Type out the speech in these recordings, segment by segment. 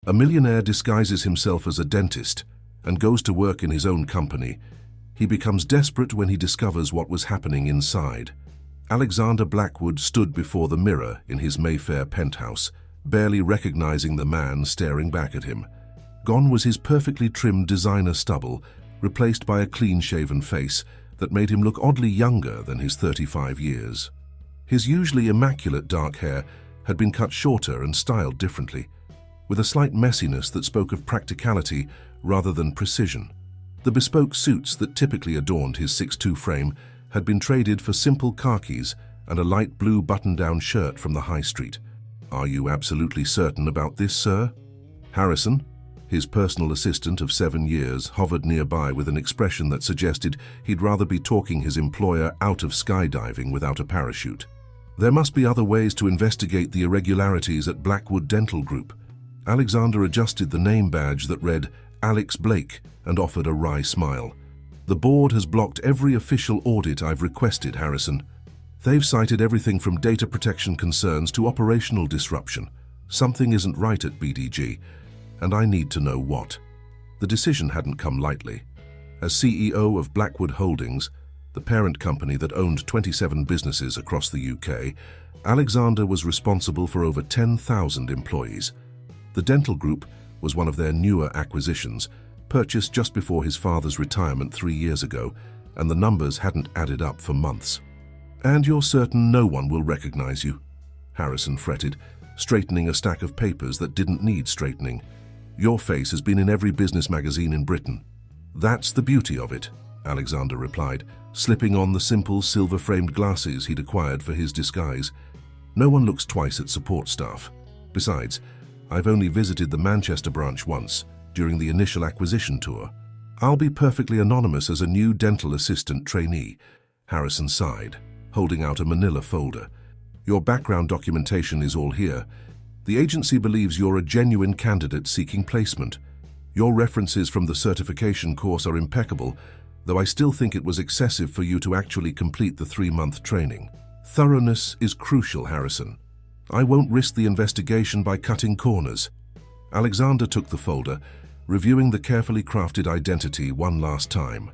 A millionaire disguises himself as a dentist and goes to work in his own company. He becomes desperate when he discovers what was happening inside. Alexander Blackwood stood before the mirror in his Mayfair penthouse, barely recognizing the man staring back at him. Gone was his perfectly trimmed designer stubble, replaced by a clean-shaven face that made him look oddly younger than his 35 years. His usually immaculate dark hair had been cut shorter and styled differently, with a slight messiness that spoke of practicality rather than precision. The bespoke suits that typically adorned his 6'2" frame had been traded for simple khakis and a light blue button-down shirt from the high street. "Are you absolutely certain about this, sir?" Harrison, his personal assistant of 7 years, hovered nearby with an expression that suggested he'd rather be talking his employer out of skydiving without a parachute. There must be other ways to investigate the irregularities at Blackwood Dental Group. Alexander adjusted the name badge that read Alex Blake and offered a wry smile. "The board has blocked every official audit I've requested, Harrison. They've cited everything from data protection concerns to operational disruption. Something isn't right at BDG, and I need to know what." The decision hadn't come lightly. As CEO of Blackwood Holdings, the parent company that owned 27 businesses across the UK, Alexander was responsible for over 10,000 employees. The dental group was one of their newer acquisitions, purchased just before his father's retirement 3 years ago, and the numbers hadn't added up for months. "And you're certain no one will recognize you?" Harrison fretted, straightening a stack of papers that didn't need straightening. "Your face has been in every business magazine in Britain." "That's the beauty of it," Alexander replied, slipping on the simple silver-framed glasses he'd acquired for his disguise. "No one looks twice at support staff. Besides, I've only visited the Manchester branch once, during the initial acquisition tour. I'll be perfectly anonymous as a new dental assistant trainee." Harrison sighed, holding out a manila folder. "Your background documentation is all here. The agency believes you're a genuine candidate seeking placement. Your references from the certification course are impeccable, though I still think it was excessive for you to actually complete the 3-month training. Thoroughness is crucial, Harrison. I won't risk the investigation by cutting corners." Alexander took the folder, reviewing the carefully crafted identity one last time.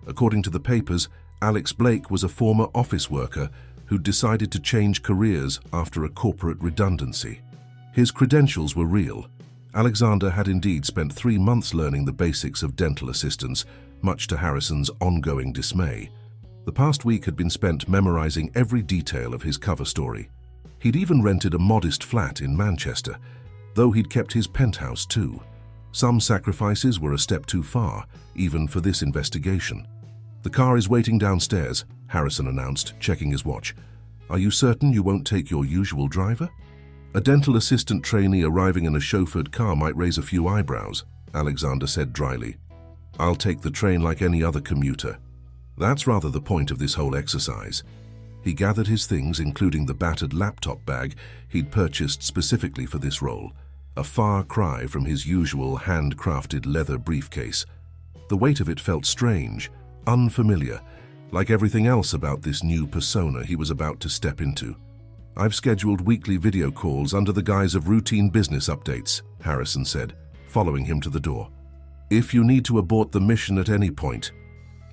According to the papers, Alex Blake was a former office worker who'd decided to change careers after a corporate redundancy. His credentials were real. Alexander had indeed spent 3 months learning the basics of dental assistance, much to Harrison's ongoing dismay. The past week had been spent memorizing every detail of his cover story. He'd even rented a modest flat in Manchester, though he'd kept his penthouse too. Some sacrifices were a step too far, even for this investigation. "The car is waiting downstairs," Harrison announced, checking his watch. "Are you certain you won't take your usual driver?" "A dental assistant trainee arriving in a chauffeured car might raise a few eyebrows," Alexander said dryly. "I'll take the train like any other commuter." That's rather the point of this whole exercise. He gathered his things, including the battered laptop bag he'd purchased specifically for this role, a far cry from his usual handcrafted leather briefcase. The weight of it felt strange, unfamiliar, like everything else about this new persona he was about to step into. "I've scheduled weekly video calls under the guise of routine business updates," Harrison said, following him to the door. "If you need to abort the mission at any point—"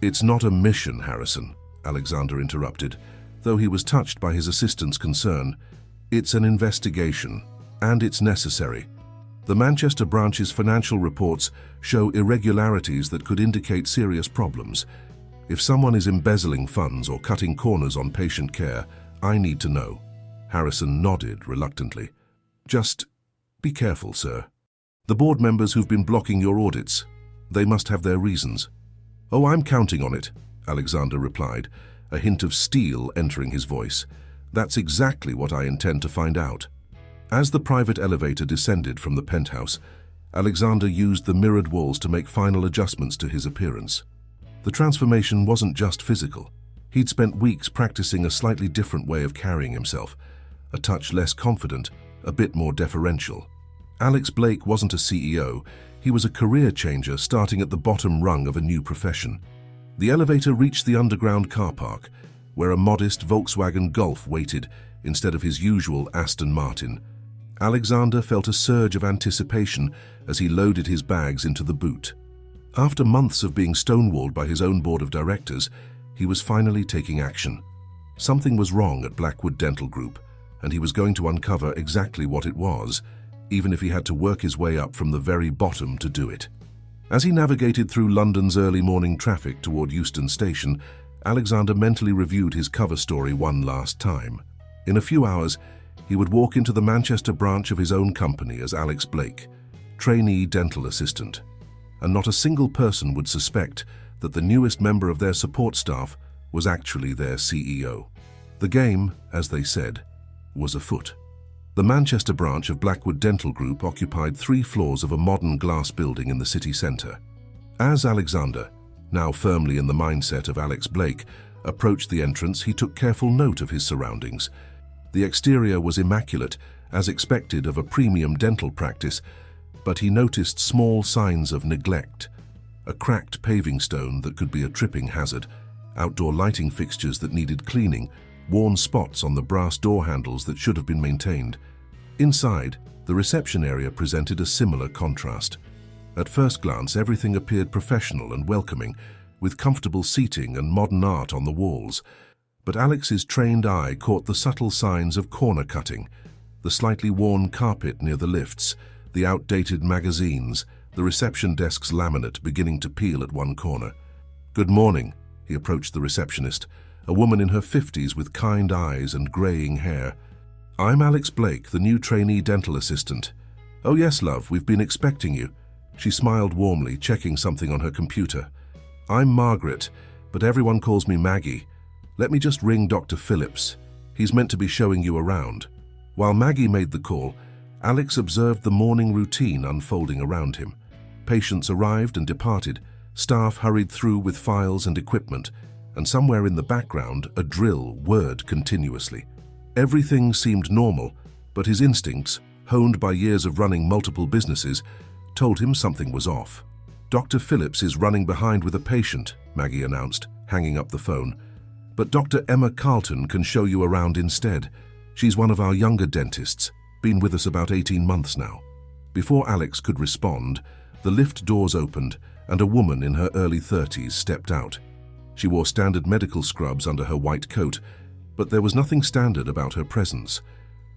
"It's not a mission, Harrison," Alexander interrupted, though he was touched by his assistant's concern. "It's an investigation, and it's necessary. The Manchester branch's financial reports show irregularities that could indicate serious problems. If someone is embezzling funds or cutting corners on patient care, I need to know." Harrison nodded reluctantly. "Just be careful, sir. The board members who've been blocking your audits, they must have their reasons." "Oh, I'm counting on it," Alexander replied, a hint of steel entering his voice. "That's exactly what I intend to find out." As the private elevator descended from the penthouse, Alexander used the mirrored walls to make final adjustments to his appearance. The transformation wasn't just physical. He'd spent weeks practicing a slightly different way of carrying himself, a touch less confident, a bit more deferential. Alex Blake wasn't a CEO, he was a career changer starting at the bottom rung of a new profession. The elevator reached the underground car park, where a modest Volkswagen Golf waited instead of his usual Aston Martin. Alexander felt a surge of anticipation as he loaded his bags into the boot. After months of being stonewalled by his own board of directors, he was finally taking action. Something was wrong at Blackwood Dental Group, and he was going to uncover exactly what it was, even if he had to work his way up from the very bottom to do it. As he navigated through London's early morning traffic toward Euston Station, Alexander mentally reviewed his cover story one last time. In a few hours, he would walk into the Manchester branch of his own company as Alex Blake, trainee dental assistant. And not a single person would suspect that the newest member of their support staff was actually their CEO. The game, as they said, was afoot. The Manchester branch of Blackwood Dental Group occupied 3 floors of a modern glass building in the city centre. As Alexander, now firmly in the mindset of Alex Blake, approached the entrance, he took careful note of his surroundings. The exterior was immaculate, as expected of a premium dental practice, but he noticed small signs of neglect: a cracked paving stone that could be a tripping hazard, outdoor lighting fixtures that needed cleaning, worn spots on the brass door handles that should have been maintained. Inside, the reception area presented a similar contrast. At first glance, everything appeared professional and welcoming, with comfortable seating and modern art on the walls. But Alex's trained eye caught the subtle signs of corner cutting: the slightly worn carpet near the lifts, the outdated magazines, the reception desk's laminate beginning to peel at one corner. "Good morning," he approached the receptionist, a woman in her 50s with kind eyes and greying hair. "I'm Alex Blake, the new trainee dental assistant." "Oh yes, love, we've been expecting you." She smiled warmly, checking something on her computer. "I'm Margaret, but everyone calls me Maggie. Let me just ring Dr. Phillips. He's meant to be showing you around." While Maggie made the call, Alex observed the morning routine unfolding around him. Patients arrived and departed, staff hurried through with files and equipment, and somewhere in the background a drill whirred continuously. Everything seemed normal, but his instincts, honed by years of running multiple businesses, told him something was off. "Dr. Phillips is running behind with a patient," Maggie announced, hanging up the phone. "But Dr. Emma Carlton can show you around instead. She's one of our younger dentists, been with us about 18 months now." Before Alex could respond, the lift doors opened and a woman in her early 30s stepped out. She wore standard medical scrubs under her white coat, but there was nothing standard about her presence.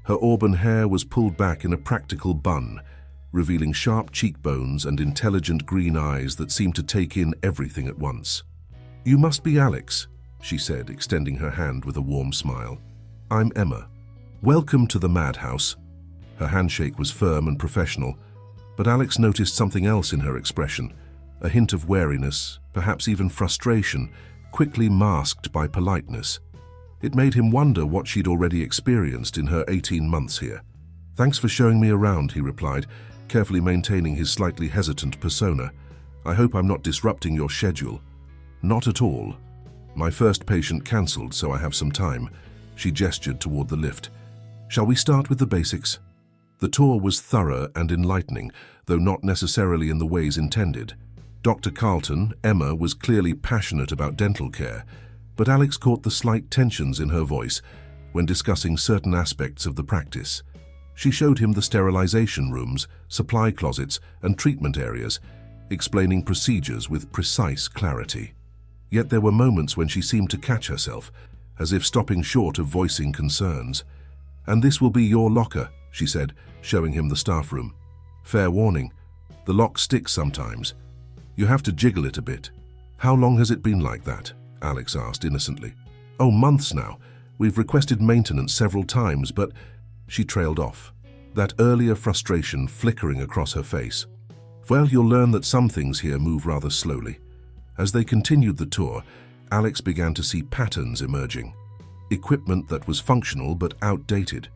Her auburn hair was pulled back in a practical bun, revealing sharp cheekbones and intelligent green eyes that seemed to take in everything at once. "You must be Alex," she said, extending her hand with a warm smile. "I'm Emma. Welcome to the madhouse." Her handshake was firm and professional, but Alex noticed something else in her expression, a hint of wariness, perhaps even frustration, quickly masked by politeness. It made him wonder what she'd already experienced in her 18 months here. "Thanks for showing me around," he replied, carefully maintaining his slightly hesitant persona. "I hope I'm not disrupting your schedule." "Not at all. My first patient cancelled, so I have some time." She gestured toward the lift. "Shall we start with the basics?" The tour was thorough and enlightening, though not necessarily in the ways intended. Dr. Carlton, Emma, was clearly passionate about dental care, but Alex caught the slight tensions in her voice when discussing certain aspects of the practice. She showed him the sterilization rooms, supply closets, and treatment areas, explaining procedures with precise clarity. Yet there were moments when she seemed to catch herself, as if stopping short of voicing concerns. "And this will be your locker," she said, showing him the staff room. "Fair warning, the lock sticks sometimes. You have to jiggle it a bit." "How long has it been like that?" Alex asked innocently. "Oh, months now. We've requested maintenance several times, but..." She trailed off, that earlier frustration flickering across her face. "Well, you'll learn that some things here move rather slowly." As they continued the tour, Alex began to see patterns emerging. Equipment that was functional but outdated.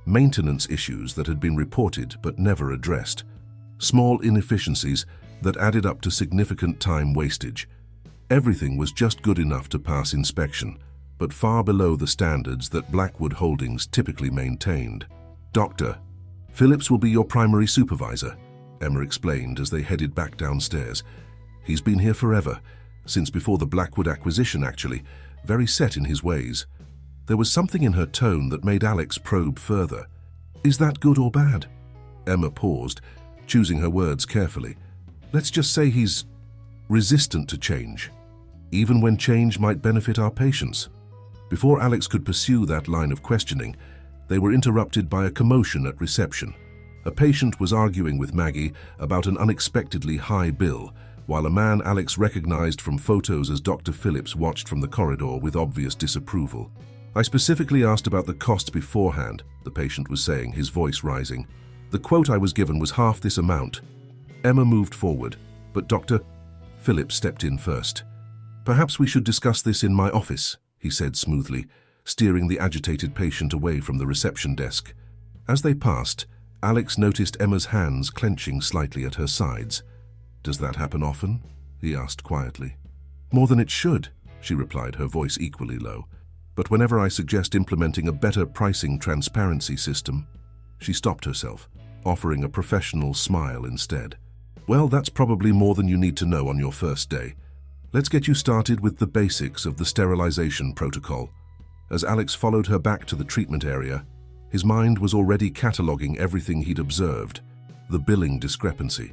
Maintenance issues that had been reported but never addressed. Small inefficiencies that added up to significant time wastage. Everything was just good enough to pass inspection, but far below the standards that Blackwood Holdings typically maintained. "Dr. Phillips will be your primary supervisor," Emma explained as they headed back downstairs. "He's been here forever, since before the Blackwood acquisition actually, very set in his ways." There was something in her tone that made Alex probe further. Is that good or bad? Emma paused, choosing her words carefully. Let's just say he's resistant to change, even when change might benefit our patients. Before Alex could pursue that line of questioning, they were interrupted by a commotion at reception. A patient was arguing with Maggie about an unexpectedly high bill, while a man Alex recognized from photos as Dr. Phillips watched from the corridor with obvious disapproval. I specifically asked about the cost beforehand, the patient was saying, his voice rising. The quote I was given was half this amount. Emma moved forward, but Dr. Phillips stepped in first. Perhaps we should discuss this in my office, he said smoothly, steering the agitated patient away from the reception desk. As they passed, Alex noticed Emma's hands clenching slightly at her sides. Does that happen often? He asked quietly. More than it should, she replied, her voice equally low. But whenever I suggest implementing a better pricing transparency system, she stopped herself, offering a professional smile instead. Well, that's probably more than you need to know on your first day. Let's get you started with the basics of the sterilization protocol. As Alex followed her back to the treatment area, his mind was already cataloging everything he'd observed. The billing discrepancy,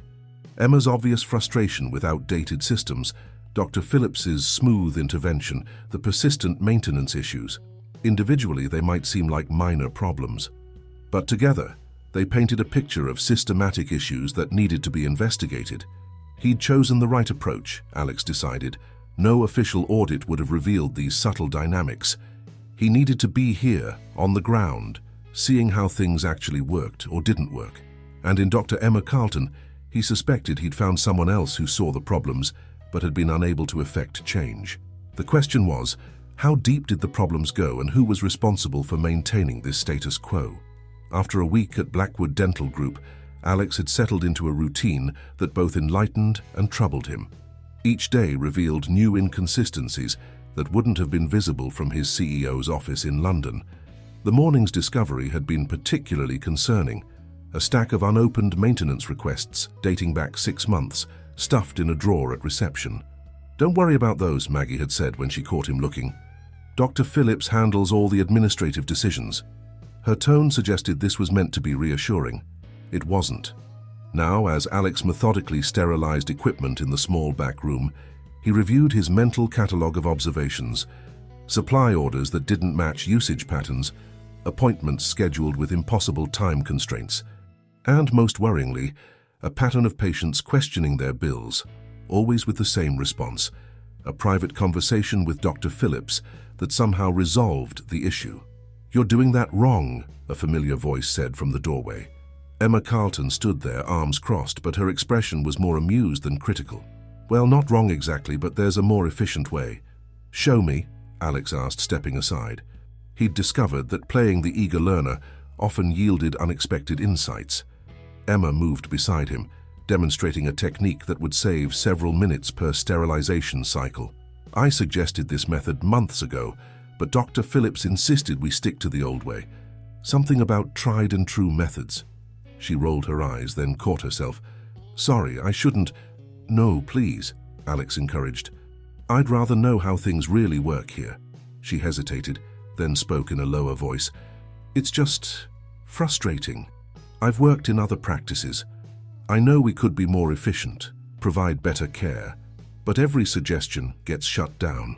Emma's obvious frustration with outdated systems, Dr. Phillips's smooth intervention, the persistent maintenance issues. Individually, they might seem like minor problems. But together, they painted a picture of systematic issues that needed to be investigated. He'd chosen the right approach, Alex decided. No official audit would have revealed these subtle dynamics. He needed to be here, on the ground, seeing how things actually worked or didn't work. And in Dr. Emma Carlton, he suspected he'd found someone else who saw the problems but had been unable to effect change. The question was, how deep did the problems go and who was responsible for maintaining this status quo? After a week at Blackwood Dental Group, Alex had settled into a routine that both enlightened and troubled him. Each day revealed new inconsistencies that wouldn't have been visible from his CEO's office in London. The morning's discovery had been particularly concerning. A stack of unopened maintenance requests dating back 6 months, stuffed in a drawer at reception. Don't worry about those, Maggie had said when she caught him looking. Dr. Phillips handles all the administrative decisions. Her tone suggested this was meant to be reassuring. It wasn't. Now, as Alex methodically sterilized equipment in the small back room, he reviewed his mental catalogue of observations, supply orders that didn't match usage patterns, appointments scheduled with impossible time constraints, and, most worryingly, a pattern of patients questioning their bills, always with the same response, a private conversation with Dr. Phillips that somehow resolved the issue. "You're doing that wrong," a familiar voice said from the doorway. Emma Carlton stood there, arms crossed, but her expression was more amused than critical. "Well, not wrong exactly, but there's a more efficient way." "Show me," Alex asked, stepping aside. He'd discovered that playing the eager learner often yielded unexpected insights. Emma moved beside him, demonstrating a technique that would save several minutes per sterilization cycle. "I suggested this method months ago, but Dr. Phillips insisted we stick to the old way. Something about tried and true methods." She rolled her eyes, then caught herself. "Sorry, I shouldn't." "No, please," Alex encouraged. "I'd rather know how things really work here." She hesitated, then spoke in a lower voice. "It's just frustrating. I've worked in other practices. I know we could be more efficient, provide better care, but every suggestion gets shut down."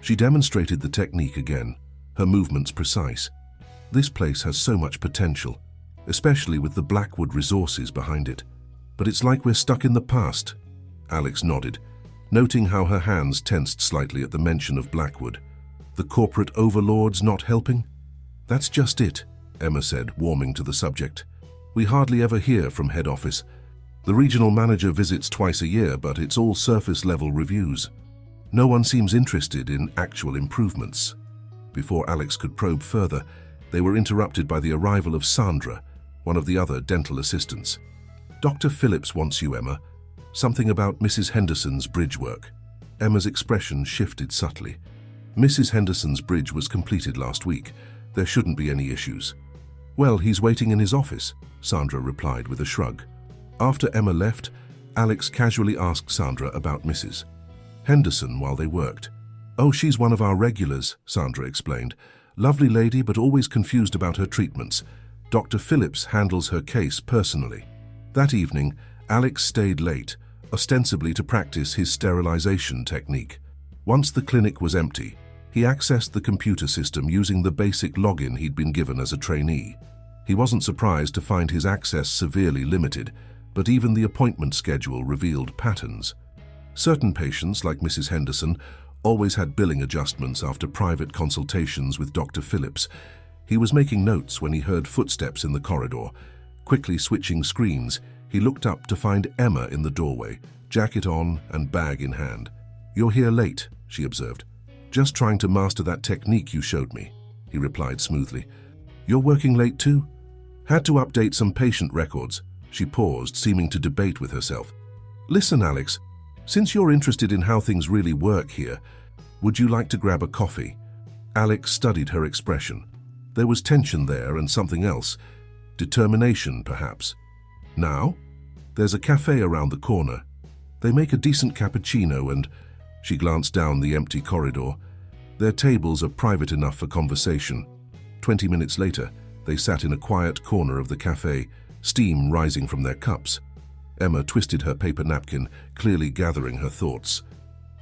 She demonstrated the technique again, her movements precise. "This place has so much potential, especially with the Blackwood resources behind it. But it's like we're stuck in the past." Alex nodded, noting how her hands tensed slightly at the mention of Blackwood. "The corporate overlords not helping?" "That's just it," Emma said, warming to the subject. "We hardly ever hear from head office. The regional manager visits twice a year, but it's all surface-level reviews. No one seems interested in actual improvements." Before Alex could probe further, they were interrupted by the arrival of Sandra, one of the other dental assistants. "Dr. Phillips wants you, Emma. Something about Mrs. Henderson's bridge work." Emma's expression shifted subtly. "Mrs. Henderson's bridge was completed last week. There shouldn't be any issues." "Well, he's waiting in his office," Sandra replied with a shrug. After Emma left, Alex casually asked Sandra about Mrs. Henderson while they worked. "Oh, she's one of our regulars," Sandra explained. "Lovely lady, but always confused about her treatments. Dr. Phillips handles her case personally. That evening, Alex stayed late, ostensibly to practice his sterilization technique. Once the clinic was empty, he accessed the computer system using the basic login he'd been given as a trainee. He wasn't surprised to find his access severely limited, but even the appointment schedule revealed patterns. Certain patients, like Mrs. Henderson, always had billing adjustments after private consultations with Dr. Phillips. He was making notes when he heard footsteps in the corridor. Quickly switching screens, he looked up to find Emma in the doorway, jacket on and bag in hand. "You're here late," she observed. "Just trying to master that technique you showed me," he replied smoothly. "You're working late too?" "Had to update some patient records." She paused, seeming to debate with herself. "Listen, Alex, since you're interested in how things really work here, would you like to grab a coffee?" Alex studied her expression. There was tension there and something else. Determination, perhaps. "Now? There's a cafe around the corner. They make a decent cappuccino and—" She glanced down the empty corridor. "Their tables are private enough for conversation." 20 minutes later, they sat in a quiet corner of the cafe, steam rising from their cups. Emma twisted her paper napkin, clearly gathering her thoughts.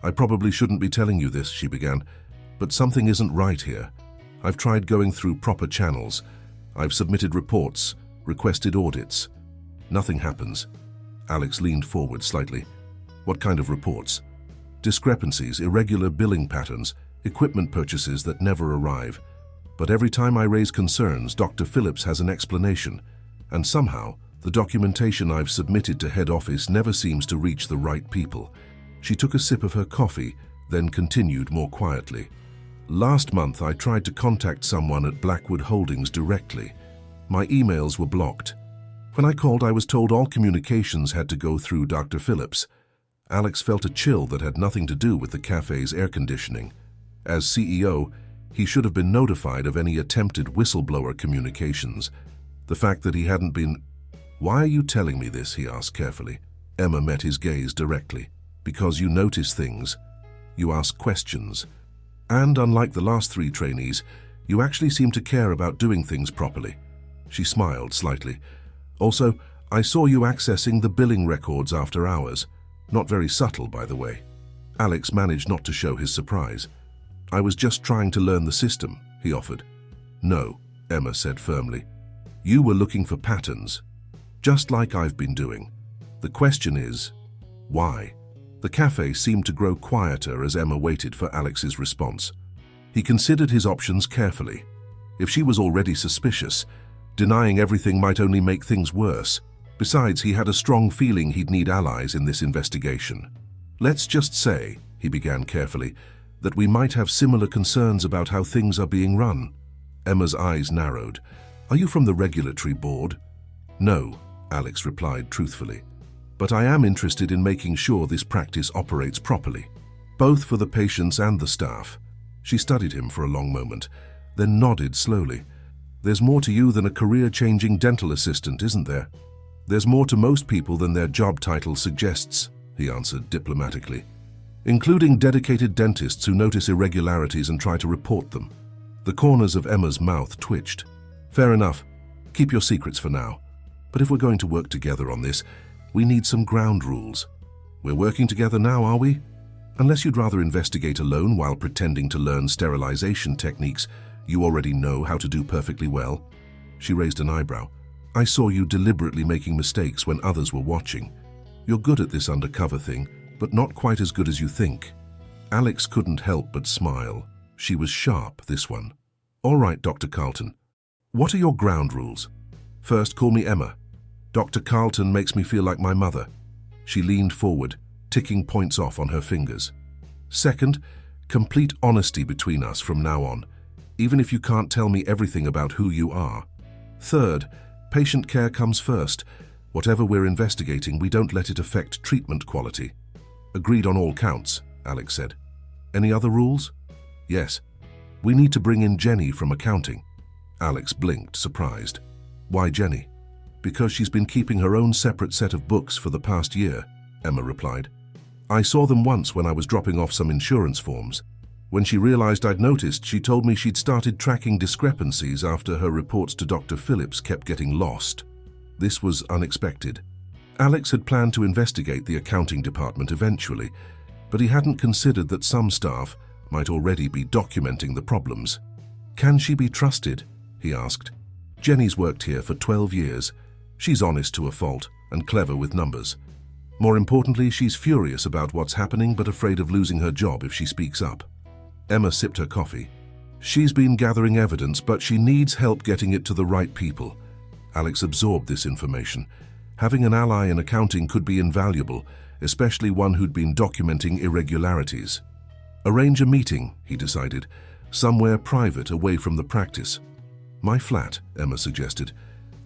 "I probably shouldn't be telling you this," she began, "but something isn't right here. I've tried going through proper channels. I've submitted reports, requested audits. Nothing happens." Alex leaned forward slightly. "What kind of reports?" "Discrepancies, irregular billing patterns, equipment purchases that never arrive. But every time I raise concerns, Dr. Phillips has an explanation. And somehow, the documentation I've submitted to head office never seems to reach the right people." She took a sip of her coffee, then continued more quietly. "Last month, I tried to contact someone at Blackwood Holdings directly. My emails were blocked. When I called, I was told all communications had to go through Dr. Phillips." Alex felt a chill that had nothing to do with the cafe's air conditioning. As CEO, he should have been notified of any attempted whistleblower communications. The fact that he hadn't been— "Why are you telling me this?" he asked carefully. Emma met his gaze directly. "Because you notice things. You ask questions. And unlike the last 3 trainees, you actually seem to care about doing things properly." She smiled slightly. "Also, I saw you accessing the billing records after hours. Not very subtle, by the way." Alex managed not to show his surprise. "I was just trying to learn the system," he offered. "No," Emma said firmly. "You were looking for patterns, just like I've been doing. The question is, why?" The cafe seemed to grow quieter as Emma waited for Alex's response. He considered his options carefully. If she was already suspicious, denying everything might only make things worse. Besides, he had a strong feeling he'd need allies in this investigation. "Let's just say," he began carefully, "that we might have similar concerns about how things are being run." Emma's eyes narrowed. "Are you from the regulatory board?" "No," Alex replied truthfully. "But I am interested in making sure this practice operates properly, both for the patients and the staff." She studied him for a long moment, then nodded slowly. "There's more to you than a career-changing dental assistant, isn't there?" "There's more to most people than their job title suggests," he answered diplomatically, "including dedicated dentists who notice irregularities and try to report them." The corners of Emma's mouth twitched. "Fair enough. Keep your secrets for now. But if we're going to work together on this, we need some ground rules. We're working together now, are we? Unless you'd rather investigate alone while pretending to learn sterilization techniques you already know how to do perfectly well." She raised an eyebrow. "I saw you deliberately making mistakes when others were watching. You're good at this undercover thing, but not quite as good as you think." Alex couldn't help but smile. She was sharp, this one. "All right, Dr. Carlton. What are your ground rules?" "First, call me Emma. Dr. Carlton makes me feel like my mother." She leaned forward, ticking points off on her fingers. "Second, complete honesty between us from now on, even if you can't tell me everything about who you are. Third, patient care comes first. Whatever we're investigating, we don't let it affect treatment quality." "Agreed on all counts," Alex said. "Any other rules?" "Yes. We need to bring in Jenny from accounting." Alex blinked, surprised. "Why Jenny?" "Because she's been keeping her own separate set of books for the past year," Emma replied. "I saw them once when I was dropping off some insurance forms. When she realized I'd noticed, she told me she'd started tracking discrepancies after her reports to Dr. Phillips kept getting lost. This was unexpected. Alex had planned to investigate the accounting department eventually, but he hadn't considered that some staff might already be documenting the problems. "Can she be trusted?" he asked. "Jenny's worked here for 12 years. She's honest to a fault and clever with numbers. More importantly, she's furious about what's happening but afraid of losing her job if she speaks up." Emma sipped her coffee. "She's been gathering evidence, but she needs help getting it to the right people." Alex absorbed this information. Having an ally in accounting could be invaluable, especially one who'd been documenting irregularities. "Arrange a meeting," he decided, "somewhere private away from the practice." "My flat," Emma suggested.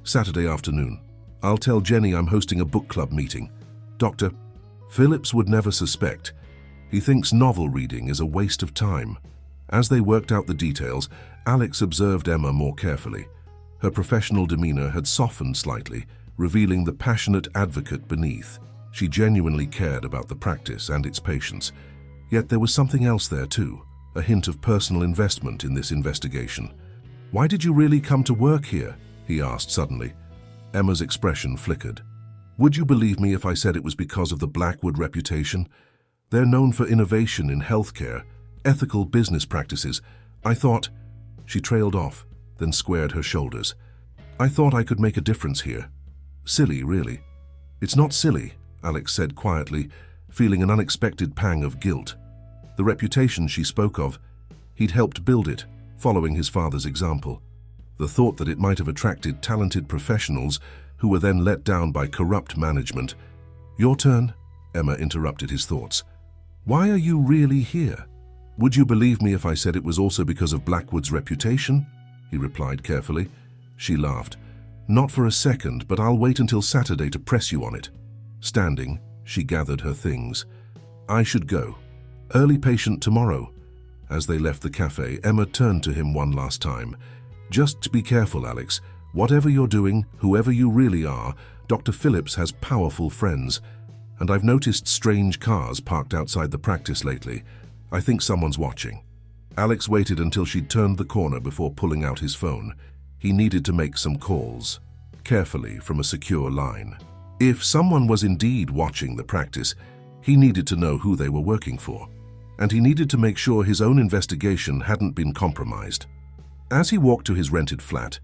"Saturday afternoon. I'll tell Jenny I'm hosting a book club meeting. Dr. Phillips would never suspect. He thinks novel reading is a waste of time." As they worked out the details, Alex observed Emma more carefully. Her professional demeanor had softened slightly, revealing the passionate advocate beneath. She genuinely cared about the practice and its patients. Yet there was something else there too, a hint of personal investment in this investigation. "Why did you really come to work here?" he asked suddenly. Emma's expression flickered. "Would you believe me if I said it was because of the Blackwood reputation? They're known for innovation in healthcare, ethical business practices. I thought—" She trailed off, then squared her shoulders. "I thought I could make a difference here." "Silly, really." "It's not silly," Alex said quietly, feeling an unexpected pang of guilt. The reputation she spoke of, he'd helped build it, following his father's example. The thought that it might have attracted talented professionals who were then let down by corrupt management. "Your turn," Emma interrupted his thoughts. "Why are you really here?" "Would you believe me if I said it was also because of Blackwood's reputation?" he replied carefully. She laughed. "Not for a second, but I'll wait until Saturday to press you on it." Standing, she gathered her things. "I should go. Early patient tomorrow." As they left the cafe, Emma turned to him one last time. "Just be careful, Alex. Whatever you're doing, whoever you really are, Dr. Phillips has powerful friends. And I've noticed strange cars parked outside the practice lately. I think someone's watching." Alex waited until she'd turned the corner before pulling out his phone. He needed to make some calls, carefully from a secure line. If someone was indeed watching the practice, he needed to know who they were working for. And he needed to make sure his own investigation hadn't been compromised. As he walked to his rented flat,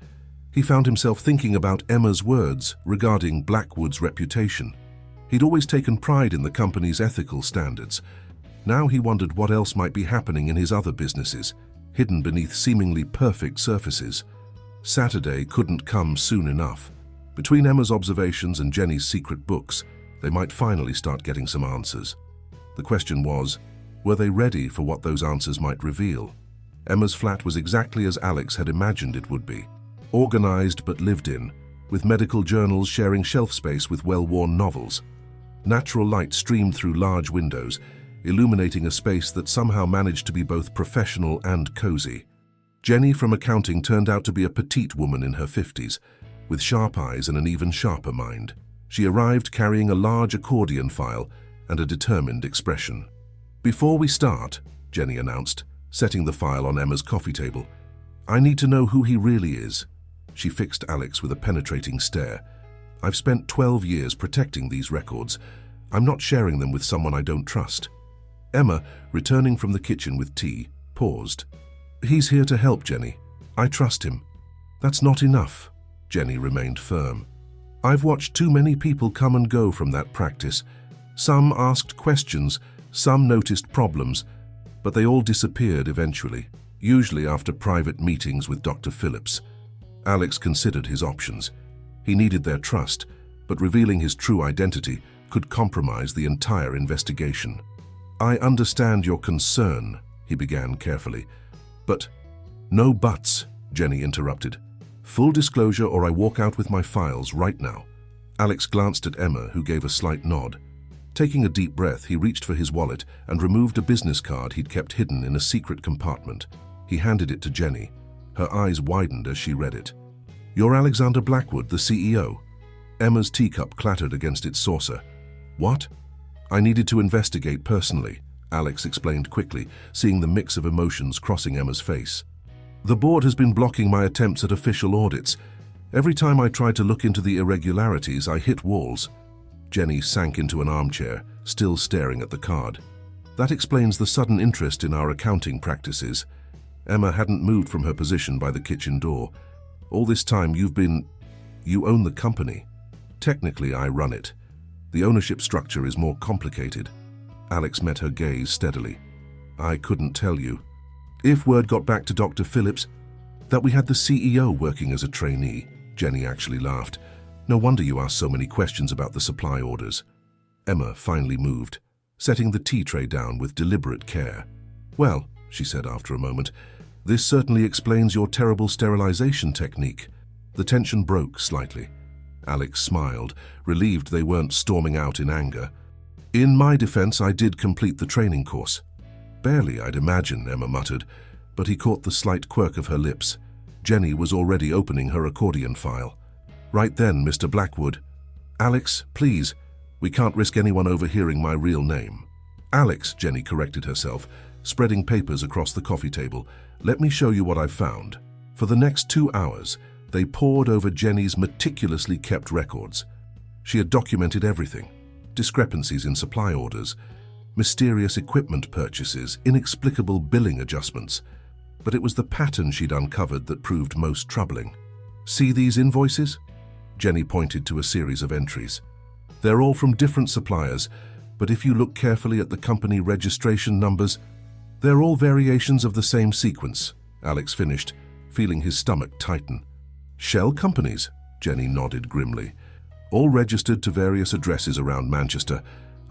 he found himself thinking about Emma's words regarding Blackwood's reputation. He'd always taken pride in the company's ethical standards. Now he wondered what else might be happening in his other businesses, hidden beneath seemingly perfect surfaces. Saturday couldn't come soon enough. Between Emma's observations and Jenny's secret books, they might finally start getting some answers. The question was, were they ready for what those answers might reveal? Emma's flat was exactly as Alex had imagined it would be. Organized but lived in, with medical journals sharing shelf space with well-worn novels. Natural light streamed through large windows, illuminating a space that somehow managed to be both professional and cozy. Jenny from accounting turned out to be a petite woman in her 50s, with sharp eyes and an even sharper mind. She arrived carrying a large accordion file and a determined expression. "Before we start," Jenny announced, setting the file on Emma's coffee table, "I need to know who he really is." She fixed Alex with a penetrating stare. "I've spent 12 years protecting these records. I'm not sharing them with someone I don't trust." Emma, returning from the kitchen with tea, paused. "He's here to help, Jenny. I trust him." "That's not enough." Jenny remained firm. "I've watched too many people come and go from that practice. Some asked questions, some noticed problems, but they all disappeared eventually, usually after private meetings with Dr. Phillips." Alex considered his options. He needed their trust, but revealing his true identity could compromise the entire investigation. "I understand your concern," he began carefully. "But—" "No buts," Jenny interrupted. "Full disclosure or I walk out with my files right now." Alex glanced at Emma, who gave a slight nod. Taking a deep breath, he reached for his wallet and removed a business card he'd kept hidden in a secret compartment. He handed it to Jenny. Her eyes widened as she read it. "You're Alexander Blackwood, the CEO." Emma's teacup clattered against its saucer. "What?" "I needed to investigate personally," Alex explained quickly, seeing the mix of emotions crossing Emma's face. The board has been blocking my attempts at official audits. Every time I try to look into the irregularities, I hit walls. Jenny sank into an armchair, still staring at the card. That explains the sudden interest in our accounting practices. Emma hadn't moved from her position by the kitchen door. All this time you own the company. Technically, I run it. The ownership structure is more complicated. Alex met her gaze steadily. I couldn't tell you. If word got back to Dr. Phillips that we had the CEO working as a trainee, Jenny actually laughed. No wonder you asked so many questions about the supply orders. Emma finally moved, setting the tea tray down with deliberate care. Well, she said after a moment, this certainly explains your terrible sterilization technique. The tension broke slightly. Alex smiled, relieved they weren't storming out in anger. In my defense, I did complete the training course. Barely, I'd imagine, Emma muttered, but he caught the slight quirk of her lips. Jenny was already opening her accordion file. Right then, Mr. Blackwood. Alex, please, we can't risk anyone overhearing my real name. Alex, Jenny corrected herself, spreading papers across the coffee table. Let me show you what I've found. For the next 2 hours, they pored over Jenny's meticulously kept records. She had documented everything. Discrepancies in supply orders, mysterious equipment purchases, inexplicable billing adjustments. But it was the pattern she'd uncovered that proved most troubling. See these invoices? Jenny pointed to a series of entries. They're all from different suppliers, but if you look carefully at the company registration numbers, they're all variations of the same sequence, Alex finished, feeling his stomach tighten. Shell companies? Jenny nodded grimly. All registered to various addresses around Manchester.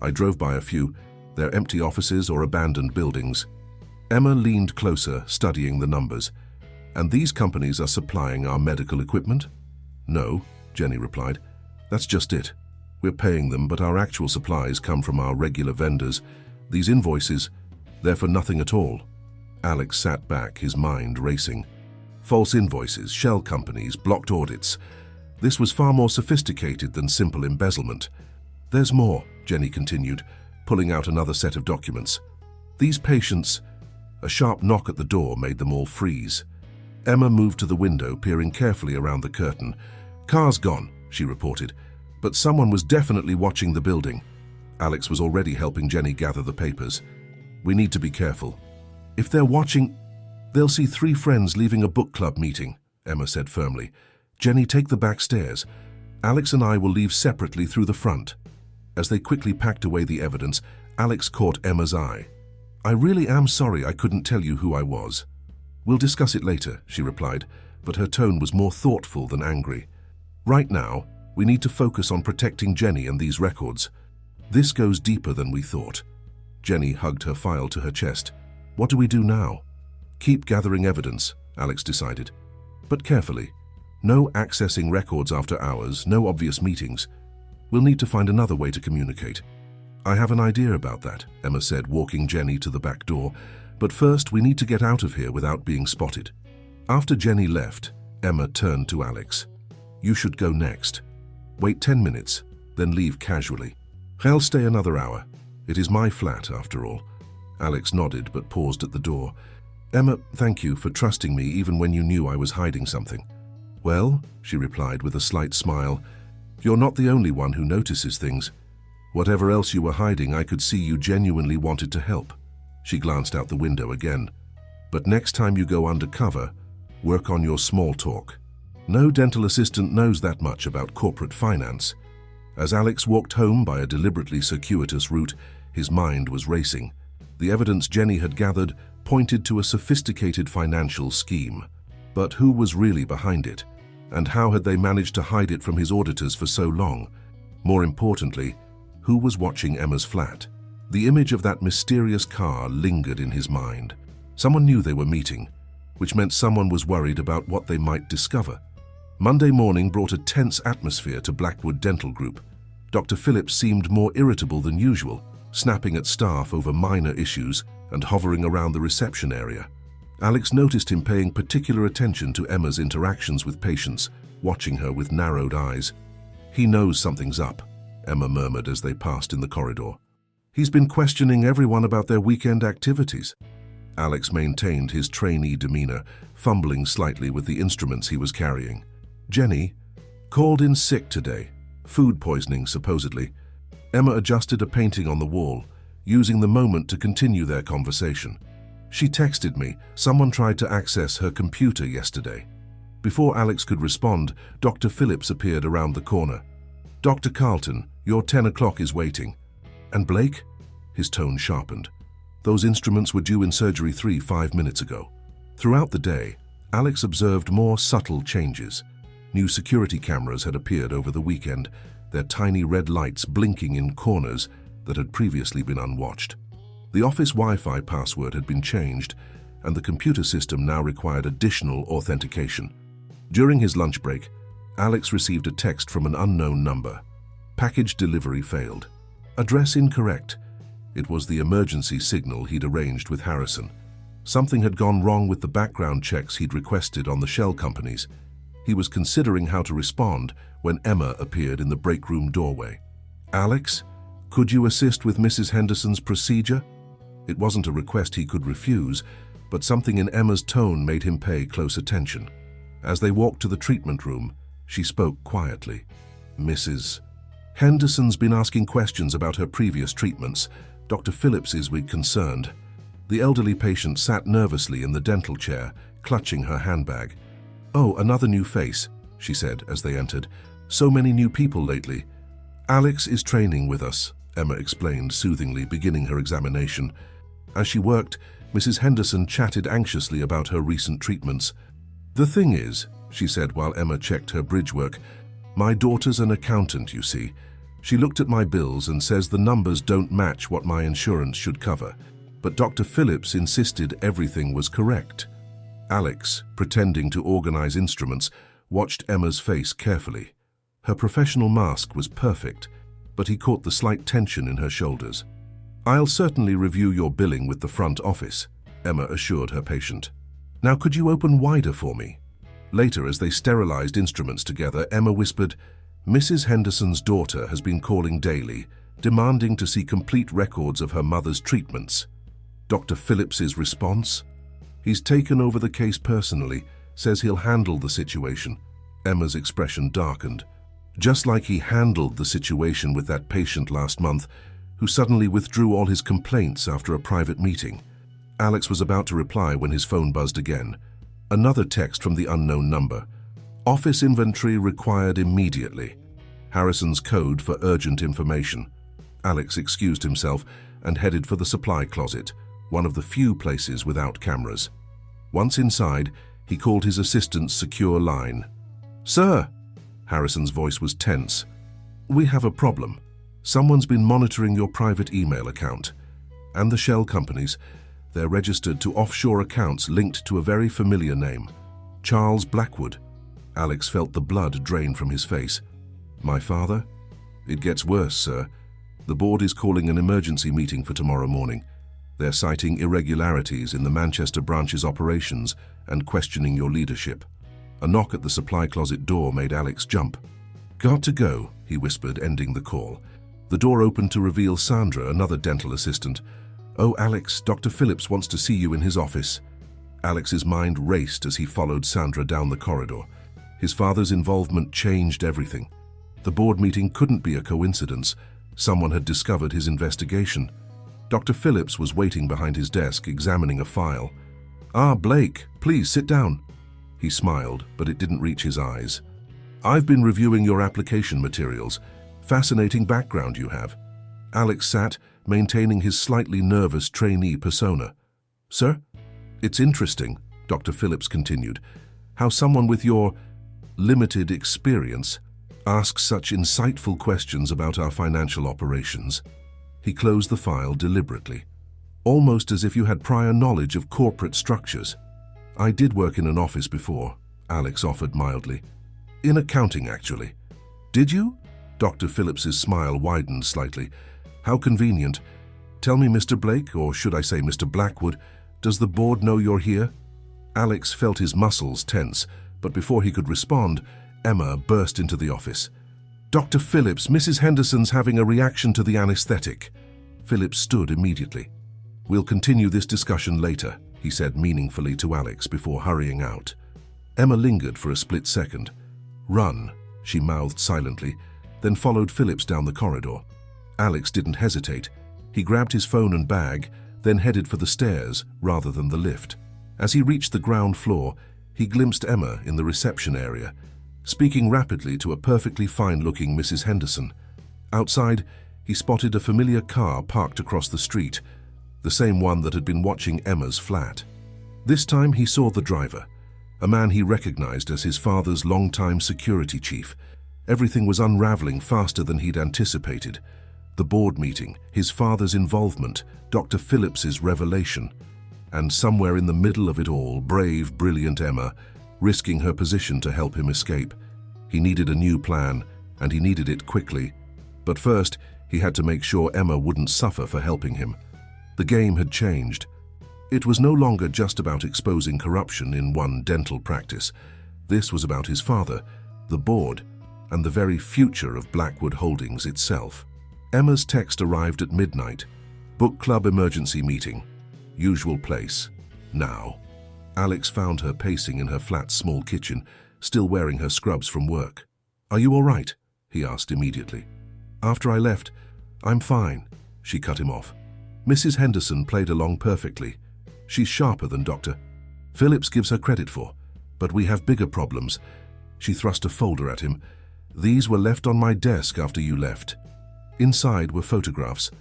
I drove by a few. They're empty offices or abandoned buildings. Emma leaned closer, studying the numbers. And these companies are supplying our medical equipment? No, Jenny replied. That's just it. We're paying them, but our actual supplies come from our regular vendors. These invoices, they're for nothing at all. Alex sat back, his mind racing. False invoices, shell companies, blocked audits. This was far more sophisticated than simple embezzlement. There's more, Jenny continued, pulling out another set of documents. These patients... A sharp knock at the door made them all freeze. Emma moved to the window, peering carefully around the curtain. Car's gone, she reported, but someone was definitely watching the building. Alex was already helping Jenny gather the papers. We need to be careful. If they're watching, they'll see 3 friends leaving a book club meeting, Emma said firmly. Jenny, take the back stairs. Alex and I will leave separately through the front. As they quickly packed away the evidence, Alex caught Emma's eye. I really am sorry I couldn't tell you who I was. We'll discuss it later, she replied, but her tone was more thoughtful than angry. Right now, we need to focus on protecting Jenny and these records. This goes deeper than we thought. Jenny hugged her file to her chest. What do we do now? Keep gathering evidence, Alex decided. But carefully. No accessing records after hours, no obvious meetings. We'll need to find another way to communicate. I have an idea about that, Emma said, walking Jenny to the back door. But first, we need to get out of here without being spotted. After Jenny left, Emma turned to Alex. You should go next. Wait 10 minutes, then leave casually. I'll stay another hour. It is my flat, after all. Alex nodded but paused at the door. Emma, thank you for trusting me even when you knew I was hiding something. Well, she replied with a slight smile, you're not the only one who notices things. Whatever else you were hiding, I could see you genuinely wanted to help. She glanced out the window again. But next time you go undercover, work on your small talk. No dental assistant knows that much about corporate finance. As Alex walked home by a deliberately circuitous route, his mind was racing. The evidence Jenny had gathered pointed to a sophisticated financial scheme. But who was really behind it? And how had they managed to hide it from his auditors for so long? More importantly, who was watching Emma's flat? The image of that mysterious car lingered in his mind. Someone knew they were meeting, which meant someone was worried about what they might discover. Monday morning brought a tense atmosphere to Blackwood Dental Group. Dr. Phillips seemed more irritable than usual, snapping at staff over minor issues and hovering around the reception area. Alex noticed him paying particular attention to Emma's interactions with patients, watching her with narrowed eyes. He knows something's up, Emma murmured as they passed in the corridor. He's been questioning everyone about their weekend activities. Alex maintained his trainee demeanor, fumbling slightly with the instruments he was carrying. Jenny called in sick today. Food poisoning, supposedly. Emma adjusted a painting on the wall, using the moment to continue their conversation. She texted me, someone tried to access her computer yesterday. Before Alex could respond, Dr. Phillips appeared around the corner. Dr. Carlton, your 10 o'clock is waiting. And Blake? His tone sharpened. Those instruments were due in surgery 5 minutes ago. Throughout the day, Alex observed more subtle changes. New security cameras had appeared over the weekend, their tiny red lights blinking in corners that had previously been unwatched. The office Wi-Fi password had been changed, and the computer system now required additional authentication. During his lunch break, Alex received a text from an unknown number. Package delivery failed. Address incorrect. It was the emergency signal he'd arranged with Harrison. Something had gone wrong with the background checks he'd requested on the shell companies. He was considering how to respond when Emma appeared in the break room doorway. Alex, could you assist with Mrs. Henderson's procedure? It wasn't a request he could refuse, but something in Emma's tone made him pay close attention. As they walked to the treatment room, she spoke quietly. Mrs. Henderson's been asking questions about her previous treatments. Dr. Phillips is concerned. The elderly patient sat nervously in the dental chair, clutching her handbag. Oh, another new face, she said as they entered. So many new people lately. Alex is training with us, Emma explained soothingly, beginning her examination. As she worked, Mrs. Henderson chatted anxiously about her recent treatments. The thing is, she said while Emma checked her bridge work, my daughter's an accountant, you see. She looked at my bills and says the numbers don't match what my insurance should cover. But Dr. Phillips insisted everything was correct. Alex, pretending to organize instruments, watched Emma's face carefully. Her professional mask was perfect, but he caught the slight tension in her shoulders. I'll certainly review your billing with the front office, Emma assured her patient. Now could you open wider for me? Later, as they sterilized instruments together, Emma whispered, Mrs. Henderson's daughter has been calling daily, demanding to see complete records of her mother's treatments. Dr. Phillips's response? He's taken over the case personally, says he'll handle the situation. Emma's expression darkened. Just like he handled the situation with that patient last month, who suddenly withdrew all his complaints after a private meeting. Alex was about to reply when his phone buzzed again. Another text from the unknown number. Office inventory required immediately. Harrison's code for urgent information. Alex excused himself and headed for the supply closet, one of the few places without cameras. Once inside, he called his assistant's secure line. Sir! Harrison's voice was tense. We have a problem. Someone's been monitoring your private email account. And the shell companies. They're registered to offshore accounts linked to a very familiar name. Charles Blackwood. Alex felt the blood drain from his face. My father? It gets worse, sir. The board is calling an emergency meeting for tomorrow morning. They're citing irregularities in the Manchester branch's operations and questioning your leadership. A knock at the supply closet door made Alex jump. Got to go, he whispered, ending the call. The door opened to reveal Sandra, another dental assistant. Oh, Alex, Dr. Phillips wants to see you in his office. Alex's mind raced as he followed Sandra down the corridor. His father's involvement changed everything. The board meeting couldn't be a coincidence. Someone had discovered his investigation. Dr. Phillips was waiting behind his desk, examining a file. Ah, Blake, please sit down. He smiled, but it didn't reach his eyes. I've been reviewing your application materials. Fascinating background you have. Alex sat, maintaining his slightly nervous trainee persona. Sir? It's interesting, Dr. Phillips continued, how someone with your limited experience asks such insightful questions about our financial operations. He closed the file deliberately, almost as if you had prior knowledge of corporate structures. I did work in an office before, Alex offered mildly. In accounting, actually. Did you? Dr. Phillips's smile widened slightly. How convenient. Tell me, Mr. Blake, or should I say Mr. Blackwood, does the board know you're here? Alex felt his muscles tense, but before he could respond, Emma burst into the office. Dr. Phillips, Mrs. Henderson's having a reaction to the anesthetic. Phillips stood immediately. "We'll continue this discussion later," he said meaningfully to Alex before hurrying out. Emma lingered for a split second. "Run," she mouthed silently, then followed Phillips down the corridor. Alex didn't hesitate. He grabbed his phone and bag, then headed for the stairs rather than the lift. As he reached the ground floor, he glimpsed Emma in the reception area, speaking rapidly to a perfectly fine-looking Mrs. Henderson. Outside, he spotted a familiar car parked across the street, the same one that had been watching Emma's flat. This time he saw the driver, a man he recognized as his father's longtime security chief. Everything was unraveling faster than he'd anticipated. The board meeting, his father's involvement, Dr. Phillips's revelation. And somewhere in the middle of it all, brave, brilliant Emma, risking her position to help him escape. He needed a new plan, and he needed it quickly. But first, he had to make sure Emma wouldn't suffer for helping him. The game had changed. It was no longer just about exposing corruption in one dental practice. This was about his father, the board, and the very future of Blackwood Holdings itself. Emma's text arrived at midnight. "Book club emergency meeting. Usual place. Now." Alex found her pacing in her flat's small kitchen, still wearing her scrubs from work. "Are you all right?" he asked immediately. "After I left, I'm fine," she cut him off. Mrs. Henderson played along perfectly. "She's sharper than Dr. Phillips gives her credit for, but we have bigger problems." She thrust a folder at him. "These were left on my desk after you left." Inside were photographs.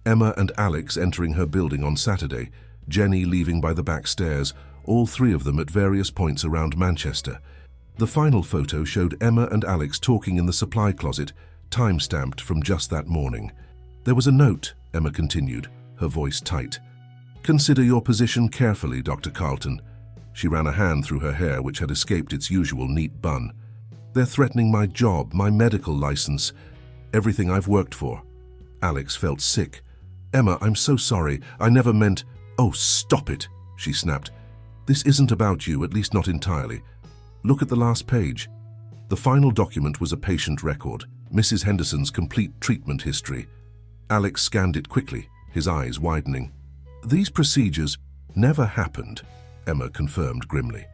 Emma and Alex entering her building on Saturday, Jenny leaving by the back stairs, all three of them at various points around Manchester. The final photo showed Emma and Alex talking in the supply closet, time-stamped from just that morning. "There was a note," Emma continued, her voice tight. "Consider your position carefully, Dr. Carlton." She ran a hand through her hair, which had escaped its usual neat bun. "They're threatening my job, my medical license, everything I've worked for." Alex felt sick. "Emma, I'm so sorry. I never meant—" "Oh, stop it," she snapped. "This isn't about you, at least not entirely. Look at the last page." The final document was a patient record, Mrs. Henderson's complete treatment history. Alex scanned it quickly, his eyes widening. "These procedures never happened," Emma confirmed grimly.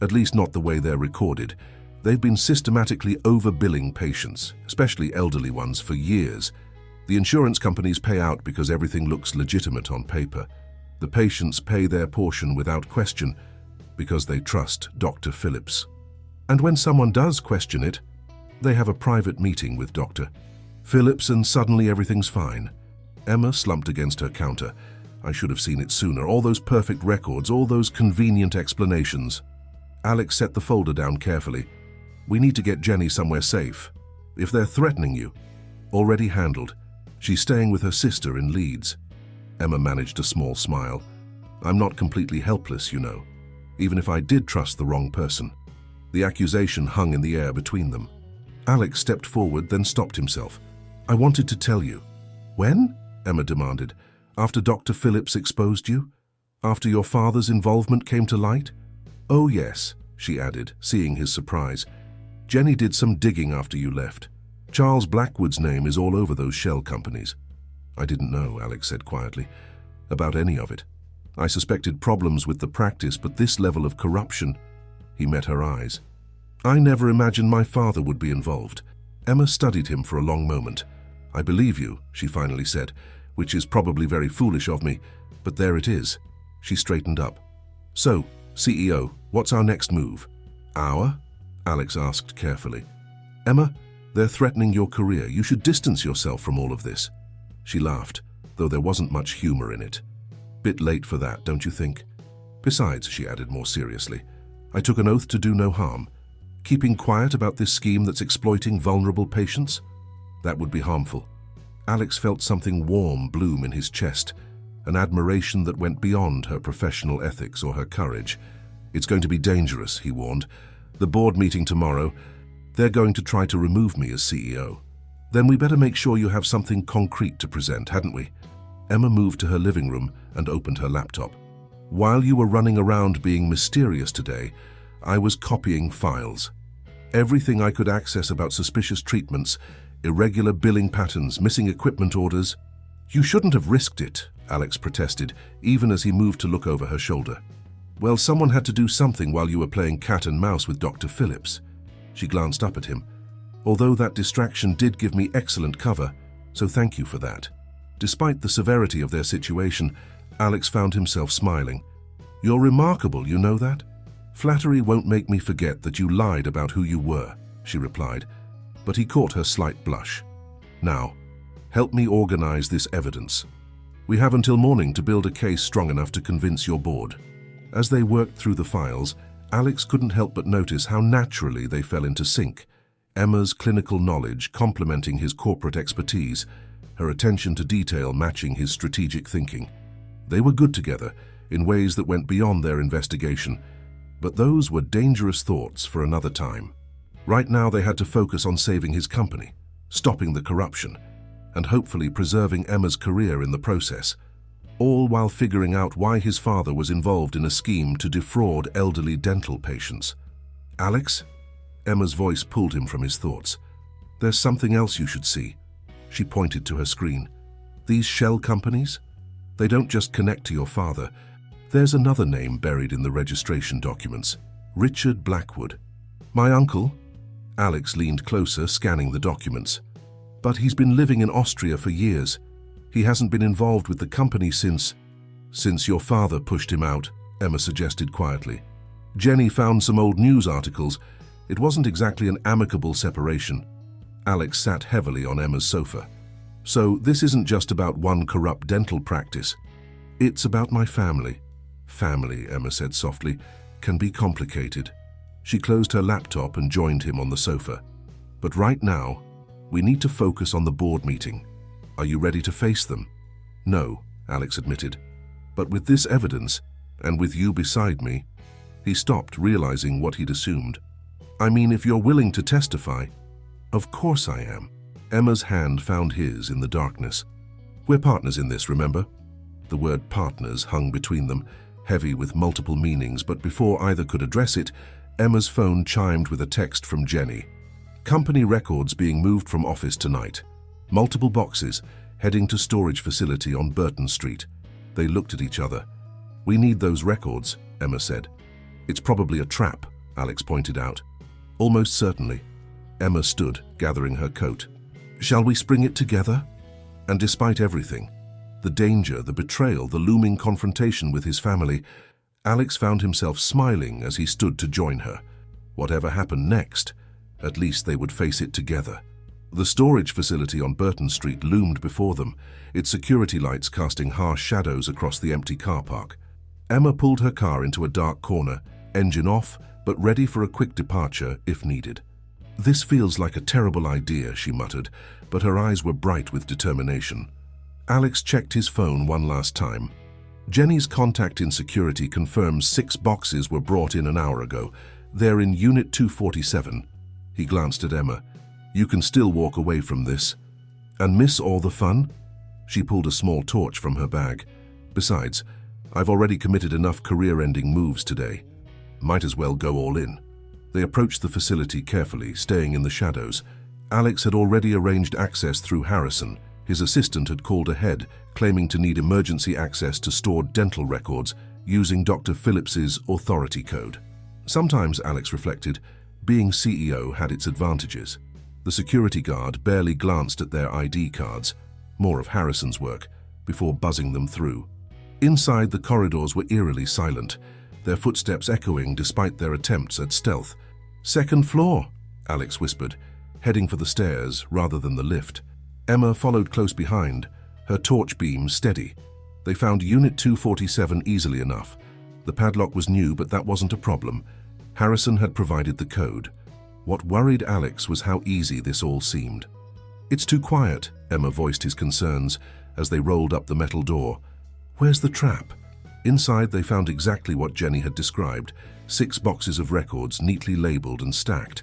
"At least not the way they're recorded. They've been systematically overbilling patients, especially elderly ones, for years. The insurance companies pay out because everything looks legitimate on paper. The patients pay their portion without question because they trust Dr. Phillips. And when someone does question it, they have a private meeting with Dr. Phillips and suddenly everything's fine." Emma slumped against her counter. "I should have seen it sooner. All those perfect records, all those convenient explanations." Alex set the folder down carefully. "We need to get Jenny somewhere safe. If they're threatening you, already handled. She's staying with her sister in Leeds." Emma managed a small smile. "I'm not completely helpless, you know, even if I did trust the wrong person." The accusation hung in the air between them. Alex stepped forward, then stopped himself. "I wanted to tell you." "When?" Emma demanded. "After Dr. Phillips exposed you? After your father's involvement came to light?" "Oh yes," she added, seeing his surprise. "Jenny did some digging after you left. Charles Blackwood's name is all over those shell companies." "I didn't know," Alex said quietly, "about any of it. I suspected problems with the practice, but this level of corruption—" He met her eyes. "I never imagined my father would be involved." Emma studied him for a long moment. "I believe you," she finally said, "which is probably very foolish of me, but there it is." She straightened up. "So, CEO, what's our next move?" "Our?" Alex asked carefully. "Emma, they're threatening your career. You should distance yourself from all of this." She laughed, though there wasn't much humor in it. "Bit late for that, don't you think? Besides," she added more seriously, "I took an oath to do no harm. Keeping quiet about this scheme that's exploiting vulnerable patients? That would be harmful." Alex felt something warm bloom in his chest, an admiration that went beyond her professional ethics or her courage. "It's going to be dangerous," he warned. "The board meeting tomorrow, they're going to try to remove me as CEO. Then we better make sure you have something concrete to present, hadn't we?" Emma moved to her living room and opened her laptop. "While you were running around being mysterious today, I was copying files. Everything I could access about suspicious treatments, irregular billing patterns, missing equipment orders." You shouldn't have risked it, Alex protested, even as he moved to look over her shoulder. Well, someone had to do something while you were playing cat and mouse with Dr. Phillips. She glanced up at him. Although that distraction did give me excellent cover, so thank you for that. Despite the severity of their situation, Alex found himself smiling. You're remarkable, you know that? Flattery won't make me forget that you lied about who you were, she replied, but he caught her slight blush. Now, help me organize this evidence. We have until morning to build a case strong enough to convince your board. As they worked through the files, Alex couldn't help but notice how naturally they fell into sync. Emma's clinical knowledge complementing his corporate expertise, her attention to detail matching his strategic thinking. They were good together in ways that went beyond their investigation, but those were dangerous thoughts for another time. Right now they had to focus on saving his company, stopping the corruption, and hopefully preserving Emma's career in the process, all while figuring out why his father was involved in a scheme to defraud elderly dental patients. Alex? Emma's voice pulled him from his thoughts. There's something else you should see. She pointed to her screen. These shell companies? They don't just connect to your father. There's another name buried in the registration documents. Richard Blackwood. My uncle? Alex leaned closer, scanning the documents. But he's been living in Austria for years. He hasn't been involved with the company since your father pushed him out, Emma suggested quietly. Jenny found some old news articles. It wasn't exactly an amicable separation. Alex sat heavily on Emma's sofa. So this isn't just about one corrupt dental practice. It's about my family. Family, Emma said softly, can be complicated. She closed her laptop and joined him on the sofa. But right now, we need to focus on the board meeting. Are you ready to face them? No, Alex admitted. But with this evidence, and with you beside me, he stopped, realizing what he'd assumed. I mean, if you're willing to testify. Of course I am. Emma's hand found his in the darkness. We're partners in this, remember? The word partners hung between them, heavy with multiple meanings, but before either could address it, Emma's phone chimed with a text from Jenny. Company records being moved from office tonight. Multiple boxes, heading to storage facility on Burton Street. They looked at each other. We need those records, Emma said. It's probably a trap, Alex pointed out. Almost certainly. Emma stood, gathering her coat. Shall we spring it together? And despite everything, the danger, the betrayal, the looming confrontation with his family, Alex found himself smiling as he stood to join her. Whatever happened next, at least they would face it together. The storage facility on Burton Street loomed before them, its security lights casting harsh shadows across the empty car park. Emma pulled her car into a dark corner, engine off, but ready for a quick departure if needed. This feels like a terrible idea, she muttered, but her eyes were bright with determination. Alex checked his phone one last time. Jenny's contact in security confirms 6 boxes were brought in an hour ago. They're in Unit 247. He glanced at Emma. You can still walk away from this. And miss all the fun? She pulled a small torch from her bag. Besides, I've already committed enough career-ending moves today. Might as well go all in. They approached the facility carefully, staying in the shadows. Alex had already arranged access through Harrison. His assistant had called ahead, claiming to need emergency access to stored dental records using Dr. Phillips's authority code. Sometimes, Alex reflected, being CEO had its advantages. The security guard barely glanced at their ID cards, more of Harrison's work, before buzzing them through. Inside, the corridors were eerily silent, their footsteps echoing despite their attempts at stealth. Second floor, Alex whispered, heading for the stairs rather than the lift. Emma followed close behind, her torch beam steady. They found Unit 247 easily enough. The padlock was new, but that wasn't a problem. Harrison had provided the code. What worried Alex was how easy this all seemed. It's too quiet, Emma voiced his concerns as they rolled up the metal door. Where's the trap? Inside, they found exactly what Jenny had described, 6 boxes of records neatly labeled and stacked.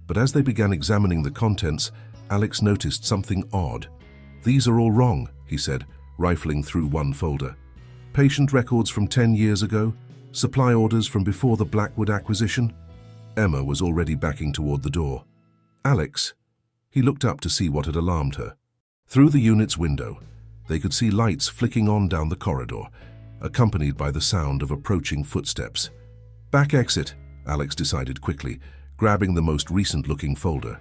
But as they began examining the contents, Alex noticed something odd. These are all wrong, he said, rifling through one folder. Patient records from 10 years ago, supply orders from before the Blackwood acquisition. Emma was already backing toward the door. Alex? He looked up to see what had alarmed her. Through the unit's window, They could see lights flicking on down the corridor, accompanied by the sound of approaching footsteps. Back exit, Alex decided quickly, grabbing the most recent-looking folder.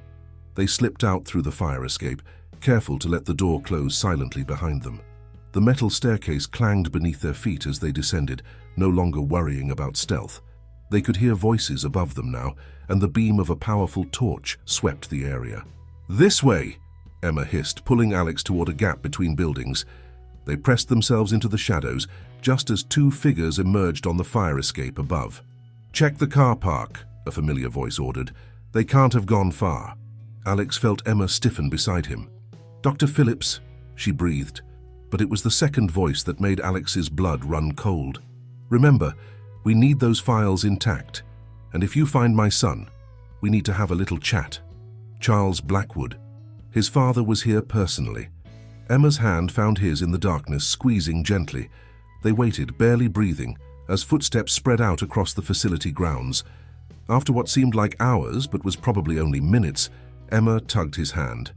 They slipped out through the fire escape, careful to let the door close silently behind them. The metal staircase clanged beneath their feet as they descended, no longer worrying about stealth. They could hear voices above them now, and the beam of a powerful torch swept the area. "This way!" Emma hissed, pulling Alex toward a gap between buildings. They pressed themselves into the shadows, just as two figures emerged on the fire escape above. "Check the car park," a familiar voice ordered. "They can't have gone far." Alex felt Emma stiffen beside him. "Dr. Phillips," she breathed, but it was the second voice that made Alex's blood run cold. "Remember, we need those files intact, and if you find my son, we need to have a little chat." Charles Blackwood. His father was here personally. Emma's hand found his in the darkness, squeezing gently. They waited, barely breathing, as footsteps spread out across the facility grounds. After what seemed like hours, but was probably only minutes, Emma tugged his hand.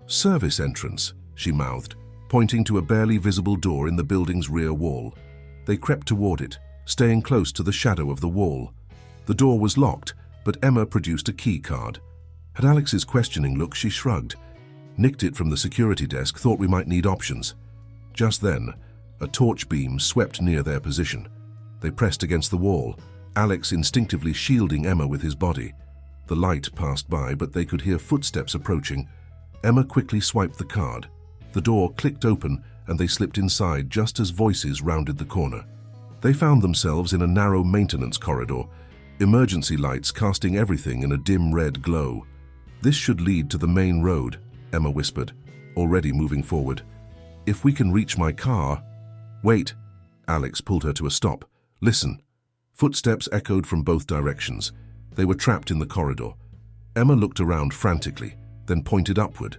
"Service entrance," she mouthed, pointing to a barely visible door in the building's rear wall. They crept toward it, staying close to the shadow of the wall. The door was locked, but Emma produced a key card. At Alex's questioning look, she shrugged. "Nicked it from the security desk, thought we might need options." Just then, a torch beam swept near their position. They pressed against the wall, Alex instinctively shielding Emma with his body. The light passed by, but they could hear footsteps approaching. Emma quickly swiped the card. The door clicked open, and they slipped inside just as voices rounded the corner. They found themselves in a narrow maintenance corridor, emergency lights casting everything in a dim red glow. "This should lead to the main road," Emma whispered, already moving forward. "If we can reach my car—" "Wait!" Alex pulled her to a stop. "Listen." Footsteps echoed from both directions. They were trapped in the corridor. Emma looked around frantically, then pointed upward.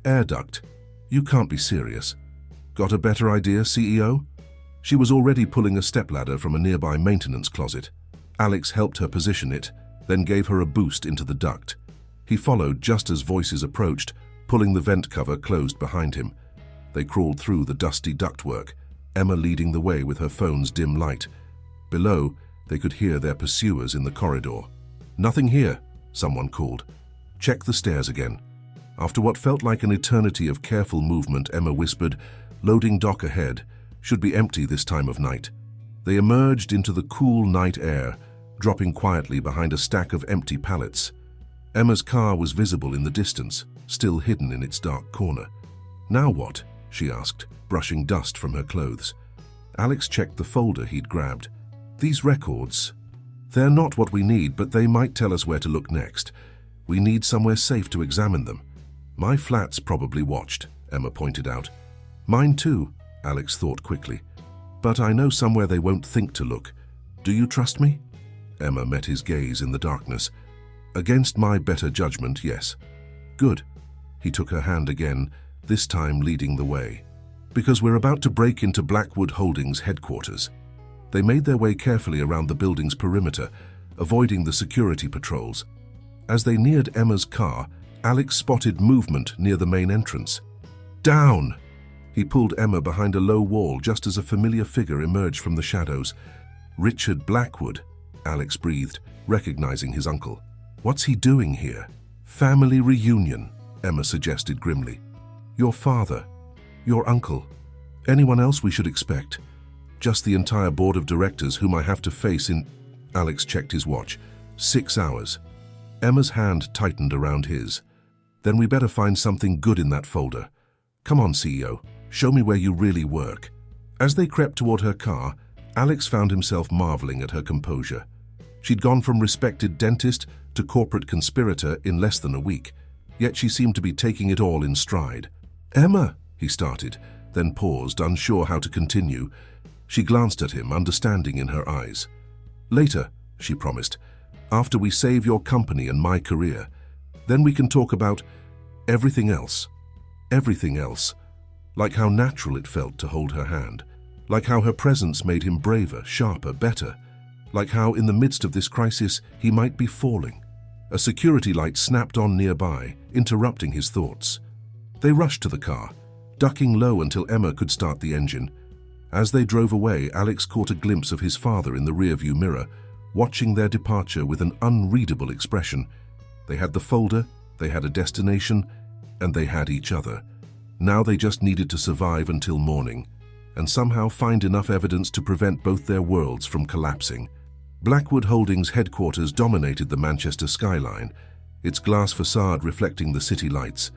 "Air duct. You can't be serious. Got a better idea, CEO?" She was already pulling a stepladder from a nearby maintenance closet. Alex helped her position it, then gave her a boost into the duct. He followed just as voices approached, pulling the vent cover closed behind him. They crawled through the dusty ductwork, Emma leading the way with her phone's dim light. Below, they could hear their pursuers in the corridor. "Nothing here," someone called. "Check the stairs again." After what felt like an eternity of careful movement, Emma whispered, "Loading dock ahead. Should be empty this time of night." They emerged into the cool night air, dropping quietly behind a stack of empty pallets. Emma's car was visible in the distance, still hidden in its dark corner. "Now what?" she asked, brushing dust from her clothes. Alex checked the folder he'd grabbed. "These records, they're not what we need, but they might tell us where to look next. We need somewhere safe to examine them." "My flat's probably watched," Emma pointed out. "Mine too," Alex thought quickly. "But I know somewhere they won't think to look. Do you trust me?" Emma met his gaze in the darkness. "Against my better judgment, yes." "Good." He took her hand again, this time leading the way. "Because we're about to break into Blackwood Holdings headquarters." They made their way carefully around the building's perimeter, avoiding the security patrols. As they neared Emma's car, Alex spotted movement near the main entrance. "Down!" He pulled Emma behind a low wall just as a familiar figure emerged from the shadows. "Richard Blackwood," Alex breathed, recognizing his uncle. "What's he doing here?" "Family reunion," Emma suggested grimly. "Your father, your uncle, anyone else we should expect?" "Just the entire board of directors whom I have to face in—" Alex checked his watch. 6 hours. Emma's hand tightened around his. "Then we better find something good in that folder. Come on, CEO, show me where you really work." As they crept toward her car, Alex found himself marveling at her composure. She'd gone from respected dentist to corporate conspirator in less than a week, yet she seemed to be taking it all in stride. "Emma," he started, then paused, unsure how to continue. She glanced at him, understanding in her eyes. "Later," she promised, "after we save your company and my career. Then we can talk about everything else." Everything else. Like how natural it felt to hold her hand. Like how her presence made him braver, sharper, better. Like how, in the midst of this crisis, he might be falling. A security light snapped on nearby, interrupting his thoughts. They rushed to the car. ducking low until Emma could start the engine. As they drove away, Alex caught a glimpse of his father in the rearview mirror, watching their departure with an unreadable expression. They had the folder, they had a destination, and they had each other. Now they just needed to survive until morning, and somehow find enough evidence to prevent both their worlds from collapsing. Blackwood Holdings headquarters dominated the Manchester skyline, its glass facade reflecting the city lights.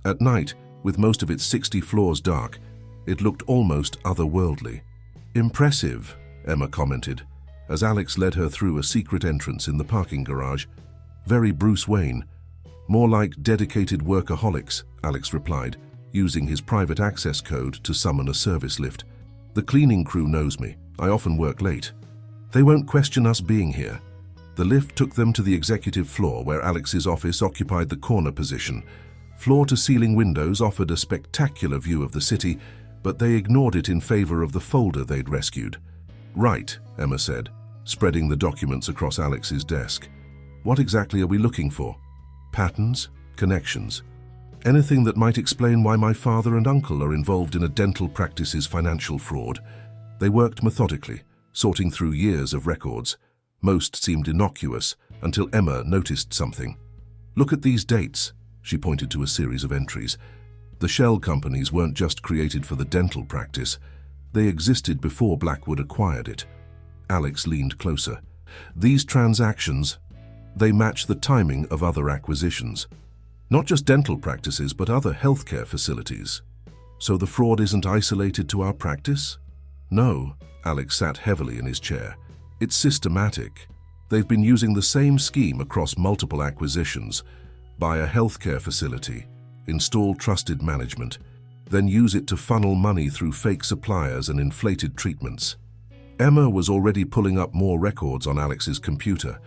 At night, with most of its 60 floors dark, it looked almost otherworldly. "Impressive," Emma commented, as Alex led her through a secret entrance in the parking garage. "Very Bruce Wayne." "More like dedicated workaholics," Alex replied, using his private access code to summon a service lift. "The cleaning crew knows me. I often work late. They won't question us being here." The lift took them to the executive floor, where Alex's office occupied the corner position. Floor-to-ceiling windows offered a spectacular view of the city, but they ignored it in favor of the folder they'd rescued. "Right," Emma said, spreading the documents across Alex's desk. "What exactly are we looking for?" "Patterns, connections. Anything that might explain why my father and uncle are involved in a dental practice's financial fraud." They worked methodically, sorting through years of records. Most seemed innocuous until Emma noticed something. "Look at these dates," she pointed to a series of entries. The shell companies weren't just created for the dental practice. They existed before Blackwood acquired it. Alex leaned closer. "These transactions, they match the timing of other acquisitions. Not just dental practices, but other healthcare facilities. So the fraud isn't isolated to our practice?" "No," Alex sat heavily in his chair. "It's systematic. They've been using the same scheme across multiple acquisitions. Buy a healthcare facility, install trusted management, then use it to funnel money through fake suppliers and inflated treatments." Emma was already pulling up more records on Alex's computer.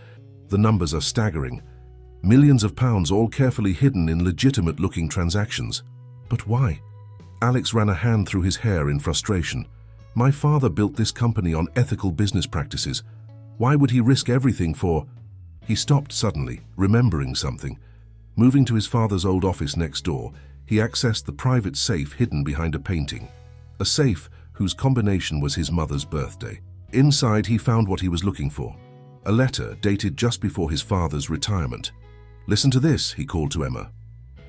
The numbers are staggering. Millions of pounds, all carefully hidden in legitimate-looking transactions. But why? Alex ran a hand through his hair in frustration. "My father built this company on ethical business practices. Why would he risk everything for—" He stopped suddenly, remembering something. Moving to his father's old office next door, he accessed the private safe hidden behind a painting. A safe whose combination was his mother's birthday. Inside, he found what he was looking for. A letter dated just before his father's retirement. "Listen to this," he called to Emma.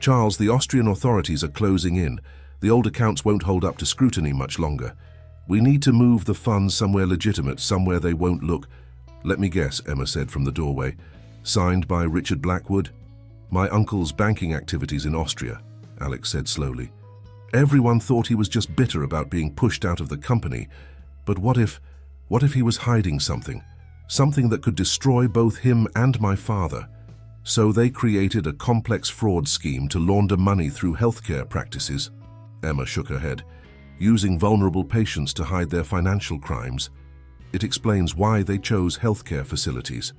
"Charles, the Austrian authorities are closing in. The old accounts won't hold up to scrutiny much longer. We need to move the funds somewhere legitimate, somewhere they won't look—" "Let me guess," Emma said from the doorway. "Signed by Richard Blackwood?" "My uncle's banking activities in Austria," Alex said slowly. Everyone thought he was just bitter about being pushed out of the company. But what if he was hiding something? Something that could destroy both him and my father. So they created a complex fraud scheme to launder money through healthcare practices. Emma shook her head. Using vulnerable patients to hide their financial crimes. It explains why they chose healthcare facilities.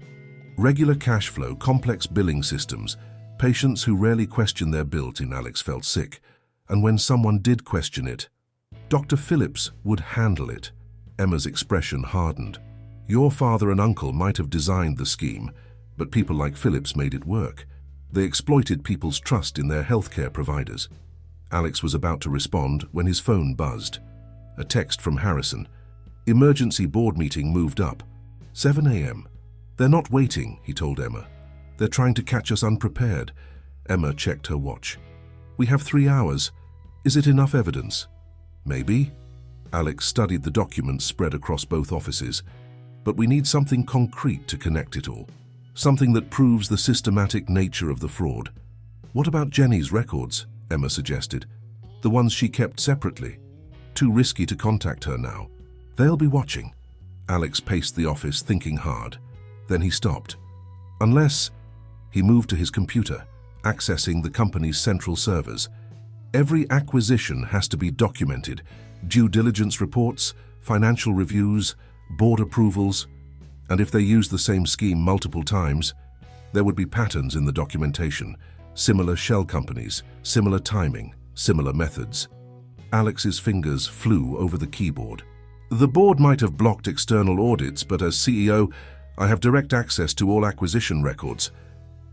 Regular cash flow, complex billing systems, patients who rarely question their bill. Alex felt sick. And when someone did question it, Dr. Phillips would handle it. Emma's expression hardened. "Your father and uncle might have designed the scheme, but people like Phillips made it work. They exploited people's trust in their healthcare providers." Alex was about to respond when his phone buzzed. A text from Harrison. "Emergency board meeting moved up. 7 a.m. "They're not waiting," he told Emma. "They're trying to catch us unprepared." Emma checked her watch. "We have 3 hours. Is it enough evidence?" "Maybe." Alex studied the documents spread across both offices. "But we need something concrete to connect it all. Something that proves the systematic nature of the fraud." "What about Jenny's records?" Emma suggested. "The ones she kept separately. Too risky to contact her now. They'll be watching." Alex paced the office, thinking hard. Then he stopped. "Unless—" He moved to his computer, accessing the company's central servers. "Every acquisition has to be documented. Due diligence reports, financial reviews, board approvals. And if they use the same scheme multiple times, there would be patterns in the documentation. Similar shell companies, similar timing, similar methods." Alex's fingers flew over the keyboard. "The board might have blocked external audits, but as CEO, I have direct access to all acquisition records."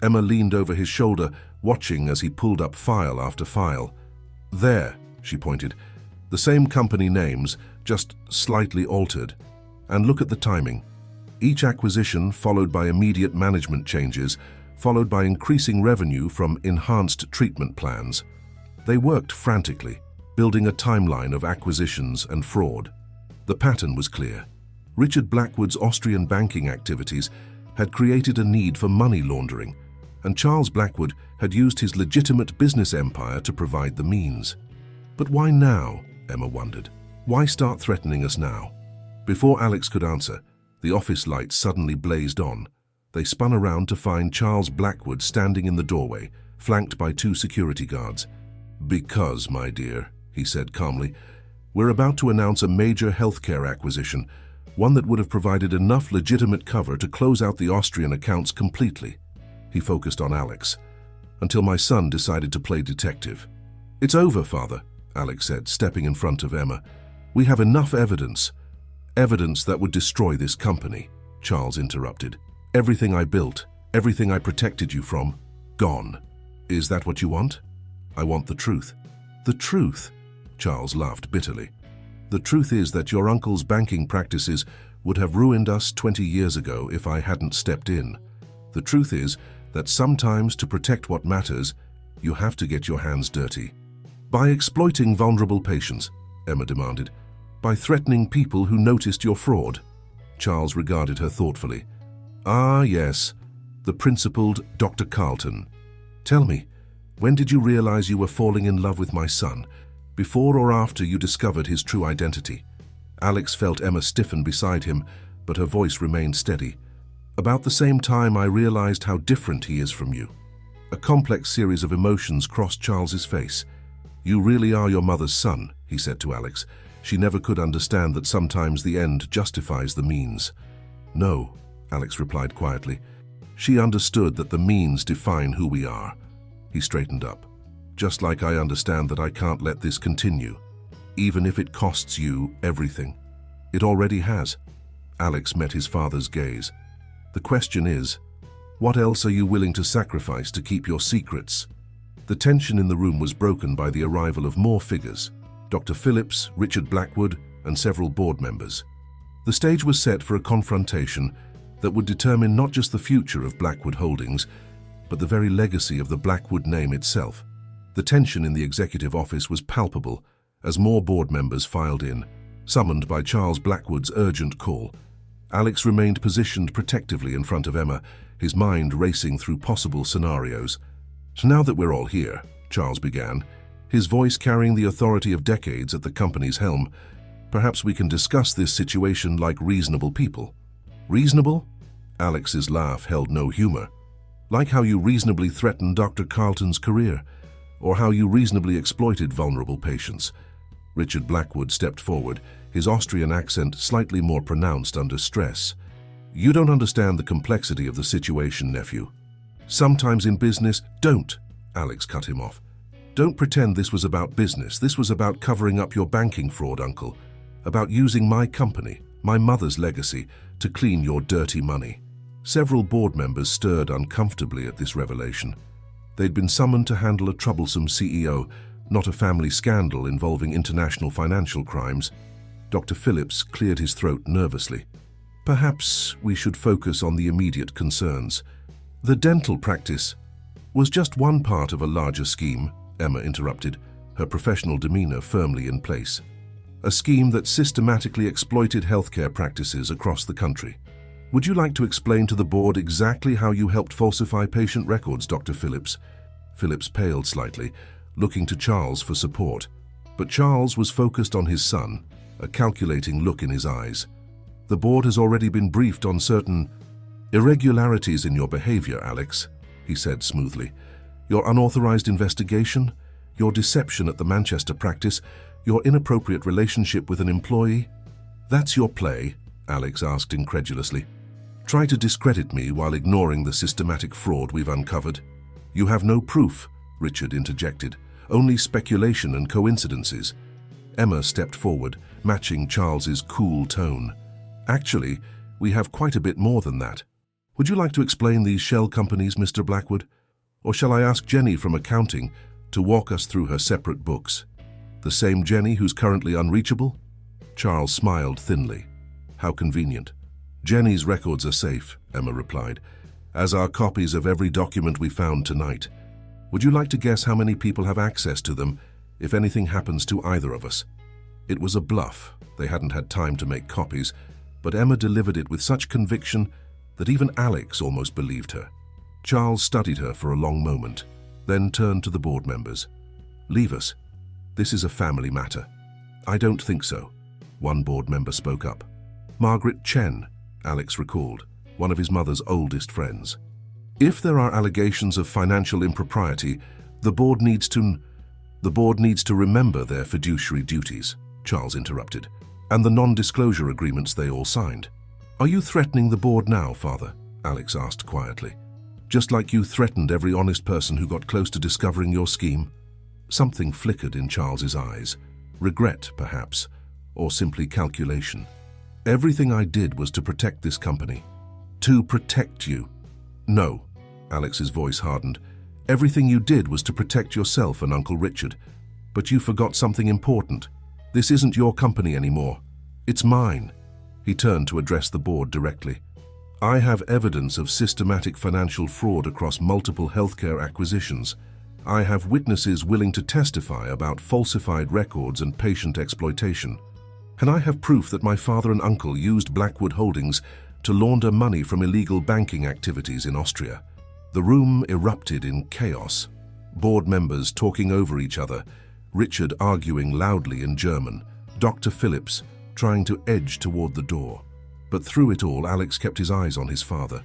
Emma leaned over his shoulder, watching as he pulled up file after file. "There," she pointed. "The same company names, just slightly altered. And look at the timing. Each acquisition followed by immediate management changes, followed by increasing revenue from enhanced treatment plans. They worked frantically, building a timeline of acquisitions and fraud. The pattern was clear. Richard Blackwood's Austrian banking activities had created a need for money laundering, and Charles Blackwood had used his legitimate business empire to provide the means. But why now? Emma wondered. Why start threatening us now? Before Alex could answer, the office lights suddenly blazed on. They spun around to find Charles Blackwood standing in the doorway, flanked by 2 security guards. "Because, my dear," he said calmly, "we're about to announce a major healthcare acquisition, one that would have provided enough legitimate cover to close out the Austrian accounts completely." He focused on Alex. "Until my son decided to play detective." "It's over, Father," Alex said, stepping in front of Emma. "We have enough evidence." "Evidence that would destroy this company," Charles interrupted. "Everything I built, everything I protected you from, gone." "Is that what you want?" "I want the truth." "The truth?" Charles laughed bitterly. "The truth is that your uncle's banking practices would have ruined us 20 years ago if I hadn't stepped in. The truth is that sometimes to protect what matters, you have to get your hands dirty." "By exploiting vulnerable patients," Emma demanded. "By threatening people who noticed your fraud." Charles regarded her thoughtfully. "Ah, yes, the principled Dr. Carlton. Tell me, when did you realize you were falling in love with my son? Before or after you discovered his true identity?" Alex felt Emma stiffen beside him, but her voice remained steady. "About the same time I realized how different he is from you." A complex series of emotions crossed Charles's face. "You really are your mother's son," he said to Alex. She never could understand that sometimes the end justifies the means. "No," Alex replied quietly. "She understood that the means define who we are." He straightened up. "Just like I understand that I can't let this continue, even if it costs you everything." "It already has." Alex met his father's gaze. "The question is, what else are you willing to sacrifice to keep your secrets?" The tension in the room was broken by the arrival of more figures: Dr. Phillips, Richard Blackwood, and several board members. The stage was set for a confrontation that would determine not just the future of Blackwood Holdings, but the very legacy of the Blackwood name itself. The tension in the executive office was palpable as more board members filed in, summoned by Charles Blackwood's urgent call. Alex remained positioned protectively in front of Emma, his mind racing through possible scenarios. "Now that we're all here," Charles began, his voice carrying the authority of decades at the company's helm, "perhaps we can discuss this situation like reasonable people." "Reasonable?" Alex's laugh held no humor. "Like how you reasonably threatened Dr. Carlton's career, or how you reasonably exploited vulnerable patients." Richard Blackwood stepped forward, his Austrian accent slightly more pronounced under stress. "You don't understand the complexity of the situation, nephew. Sometimes in business—" "Don't!" Alex cut him off. "Don't pretend this was about business. This was about covering up your banking fraud, Uncle. About using my company, my mother's legacy, to clean your dirty money." Several board members stirred uncomfortably at this revelation. They'd been summoned to handle a troublesome CEO, not a family scandal involving international financial crimes. Dr. Phillips cleared his throat nervously. "Perhaps we should focus on the immediate concerns." "The dental practice was just one part of a larger scheme," Emma interrupted, her professional demeanor firmly in place. "A scheme that systematically exploited healthcare practices across the country. Would you like to explain to the board exactly how you helped falsify patient records, Dr. Phillips?" Phillips paled slightly, looking to Charles for support. But Charles was focused on his son, a calculating look in his eyes. "The board has already been briefed on certain irregularities in your behavior, Alex," he said smoothly. "Your unauthorized investigation, your deception at the Manchester practice, your inappropriate relationship with an employee." "That's your play?" Alex asked incredulously. "Try to discredit me while ignoring the systematic fraud we've uncovered." "You have no proof," Richard interjected. "Only speculation and coincidences." Emma stepped forward, matching Charles's cool tone. "Actually, we have quite a bit more than that. Would you like to explain these shell companies, Mr. Blackwood? Or shall I ask Jenny from accounting to walk us through her separate books?" The same Jenny who's currently unreachable? Charles smiled thinly. How convenient. Jenny's records are safe, Emma replied, as are copies of every document we found tonight. Would you like to guess how many people have access to them if anything happens to either of us? It was a bluff. They hadn't had time to make copies, but Emma delivered it with such conviction that even Alex almost believed her. Charles studied her for a long moment, then turned to the board members. Leave us. This is a family matter. I don't think so. One board member spoke up. Margaret Chen, Alex recalled, one of his mother's oldest friends. If there are allegations of financial impropriety, the board needs to remember their fiduciary duties, Charles interrupted, and the non-disclosure agreements they all signed. Are you threatening the board now, Father? Alex asked quietly. Just like you threatened every honest person who got close to discovering your scheme? Something flickered in Charles's eyes. Regret, perhaps, or simply calculation. Everything I did was to protect this company. To protect you. No, Alex's voice hardened. Everything you did was to protect yourself and Uncle Richard. But you forgot something important. This isn't your company anymore. It's mine. He turned to address the board directly. I have evidence of systematic financial fraud across multiple healthcare acquisitions. I have witnesses willing to testify about falsified records and patient exploitation. And I have proof that my father and uncle used Blackwood Holdings to launder money from illegal banking activities in Austria. The room erupted in chaos. Board members talking over each other, Richard arguing loudly in German, Dr. Phillips trying to edge toward the door. But through it all, Alex kept his eyes on his father.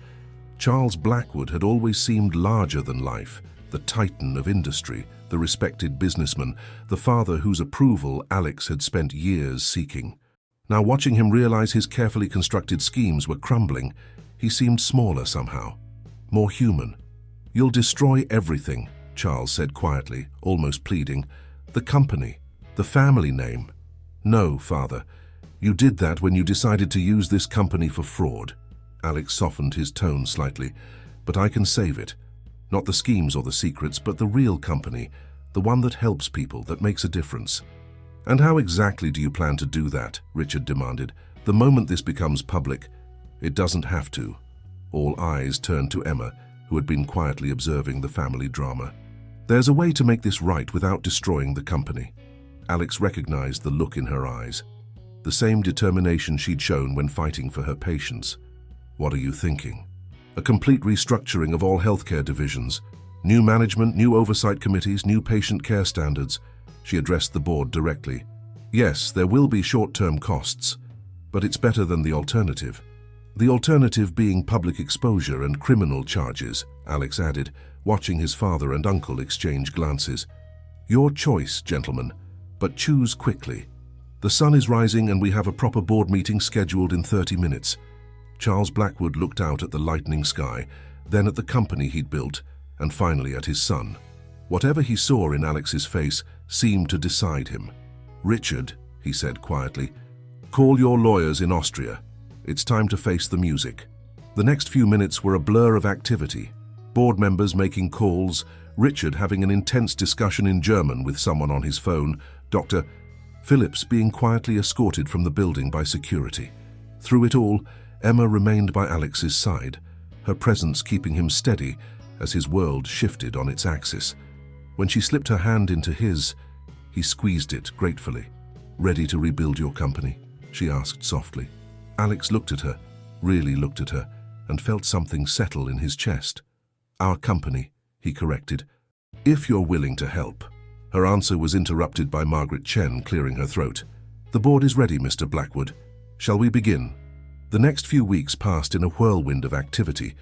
Charles Blackwood had always seemed larger than life, the titan of industry, the respected businessman, the father whose approval Alex had spent years seeking. Now, watching him realize his carefully constructed schemes were crumbling, he seemed smaller somehow, more human. You'll destroy everything, Charles said quietly, almost pleading. The company, the family name. No, Father. You did that when you decided to use this company for fraud. Alex softened his tone slightly. But I can save it. Not the schemes or the secrets, but the real company, the one that helps people, that makes a difference. And how exactly do you plan to do that? Richard demanded. The moment this becomes public, it doesn't have to. All eyes turned to Emma, who had been quietly observing the family drama. There's a way to make this right without destroying the company. Alex recognized the look in her eyes. The same determination she'd shown when fighting for her patients. What are you thinking? A complete restructuring of all healthcare divisions. New management, new oversight committees, new patient care standards. She addressed the board directly. Yes, there will be short-term costs, but it's better than the alternative. The alternative being public exposure and criminal charges, Alex added, watching his father and uncle exchange glances. Your choice, gentlemen, but choose quickly. The sun is rising and we have a proper board meeting scheduled in 30 minutes. Charles Blackwood looked out at the lightening sky, then at the company he'd built, and finally at his son. Whatever he saw in Alex's face seemed to decide him. Richard, he said quietly, call your lawyers in Austria. It's time to face the music. The next few minutes were a blur of activity. Board members making calls, Richard having an intense discussion in German with someone on his phone, Dr. Phillips being quietly escorted from the building by security. Through it all, Emma remained by Alex's side, her presence keeping him steady as his world shifted on its axis. When she slipped her hand into his, he squeezed it gratefully. Ready to rebuild your company? She asked softly. Alex looked at her, really looked at her, and felt something settle in his chest. Our company, he corrected. If you're willing to help. Her answer was interrupted by Margaret Chen clearing her throat. The board is ready, Mr. Blackwood. Shall we begin? The next few weeks passed in a whirlwind of activity.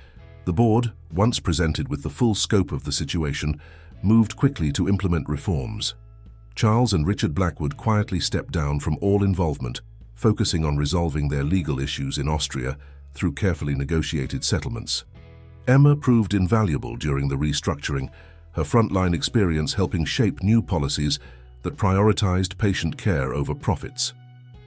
The board, once presented with the full scope of the situation, moved quickly to implement reforms. Charles and Richard Blackwood quietly stepped down from all involvement, focusing on resolving their legal issues in Austria through carefully negotiated settlements. Emma proved invaluable during the restructuring, her frontline experience helping shape new policies that prioritized patient care over profits.